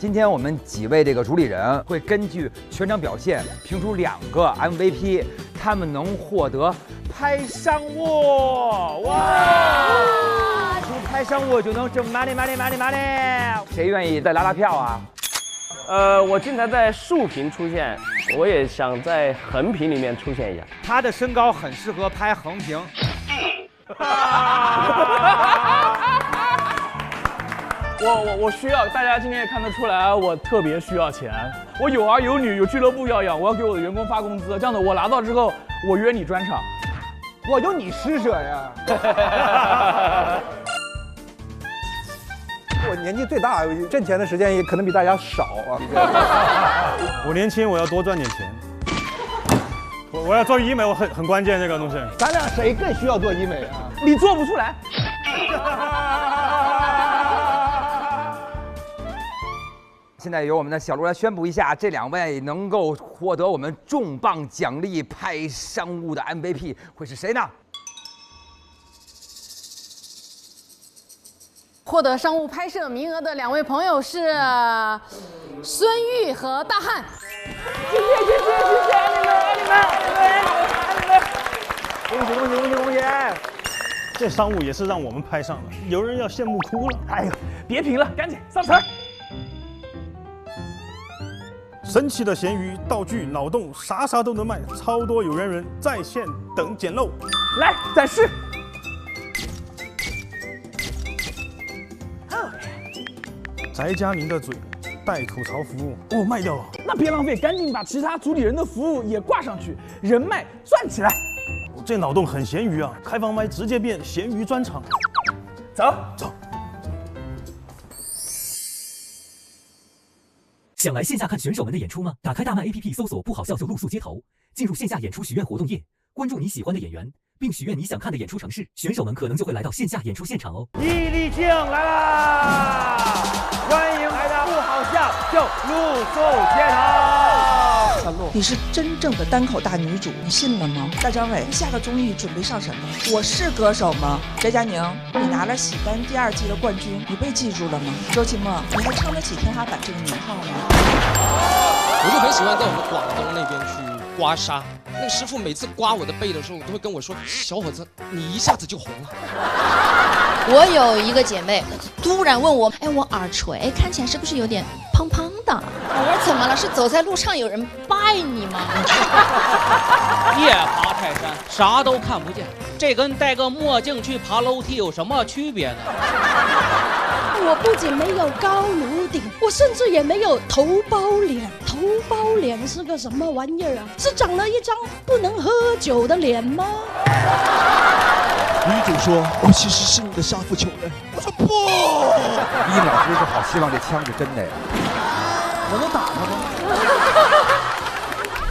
今天我们几位这个主理人会根据全场表现评出2个 MVP， 他们能获得拍商务。哇！拍商务就能挣 money。谁愿意再拉票啊？我经常在竖屏出现，我也想在横屏里面出现一下。他的身高很适合拍横屏。我需要，大家今天也看得出来，我特别需要钱。我有儿有女，有俱乐部要养，我要给我的员工发工资。这样的我拿到之后，我约你专场。我有你施舍呀。我年纪最大，挣钱的时间也可能比大家少啊。我年轻，我要多赚点钱。我要做医美，我很关键这个东西。咱俩谁更需要做医美啊？你做不出来。现在由我们的小卢来宣布一下，这2位能够获得我们重磅奖励拍商务的 MVP 会是谁呢？获得商务拍摄名额的2位朋友是孙玉和大汉。谢谢你们！恭喜！这商务也是让我们拍上了，有人要羡慕哭了。哎呀，别评了，赶紧上词儿。神奇的咸鱼道具脑洞，啥都能卖，超多有缘人在线等捡漏。来展示。翟佳宁的嘴带吐槽服务哦，卖掉了。那别浪费，赶紧把其他主理人的服务也挂上去，人脉赚起来。这脑洞很咸鱼啊！开放麦直接变咸鱼专场。走。想来线下看选手们的演出吗？打开大麦 APP 搜索“不好笑就露宿街头”，进入线下演出许愿活动页，关注你喜欢的演员，并许愿你想看的演出城市，选手们可能就会来到线下演出现场哦。易立竞来啦！欢迎来到不好笑就露宿街头。你是真正的单口大女主，你信了吗？大张伟，下个综艺准备上什么？我是歌手吗？翟佳宁，你拿了喜单第2季的冠军，你被记住了吗？周奇墨，你还撑得起天花板这个名号吗？我就很喜欢在我们广东那边去刮痧，那个师傅每次刮我的背的时候，都会跟我说：“小伙子，你一下子就红了。”我有一个姐妹突然问我：“哎，我耳垂看起来是不是有点胖胖的？”我说：“怎么了？是走在路上有人拜你吗？”夜爬泰山，啥都看不见，这跟戴个墨镜去爬楼梯有什么区别呢？我不仅没有高颅顶，我甚至也没有头包脸。头包脸是个什么玩意儿啊？是长了一张不能喝酒的脸吗？女主说：“我其实是你的杀父仇人。”我说不。李老师是好希望这枪是真的呀。我能打他吗？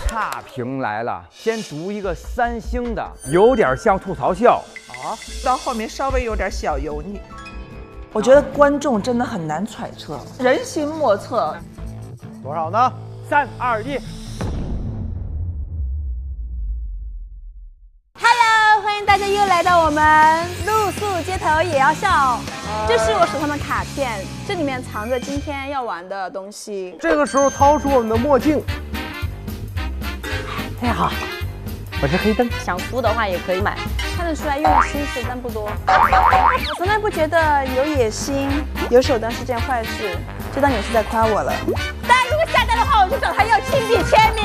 差评来了，先读一个3星的，有点像吐槽秀啊，到后面稍微有点小油腻。我觉得观众真的很难揣测，人心莫测。多少呢？3、2、1。Hello， 欢迎大家又来到我们露宿街头也要笑。这是我手上的卡片，这里面藏着今天要玩的东西。这个时候掏出我们的墨镜。大家好，我是黑灯。想敷的话也可以买，看得出来用了心思，但不多。我从来不觉得有野心、有手段是件坏事，就当你是在夸我了。大家如果下单的话，我就找他要亲笔签名。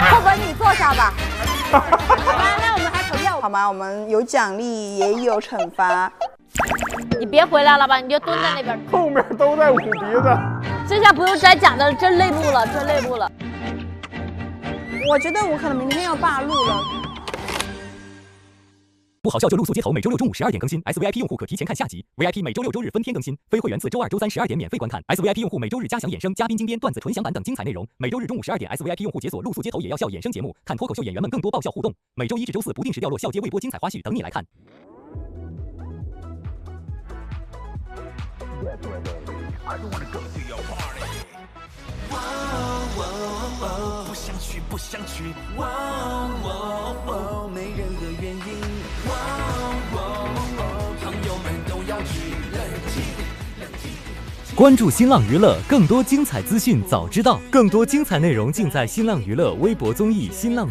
后本你坐下吧。好吧，那我们还投票好吗？我们有奖励，也有惩罚。你别回来了吧，你就蹲在那边。后面都在捂鼻子。这下不用再讲的，真内部了，真内部了。我觉得我可能明天要罢录了。不好笑就露宿街头，每周6中午12点更新。SVIP 用户可提前看下集 ，VIP 每周6、周日分天更新，非会员自周2、周3 12点免费观看。SVIP 用户每周日加享衍生、嘉宾精编、段子纯享版等精彩内容。每周日中午12点 ，SVIP 用户解锁露宿街头也要笑衍生节目，看脱口秀演员们更多爆笑互动。每周1至周4不定时掉落笑街微播精彩花絮等你来看。不想去，不想去，没任何原因。朋友们都要去冷静，冷静。关注新浪娱乐，更多精彩资讯早知道，更多精彩内容尽在新浪娱乐微博综艺新浪。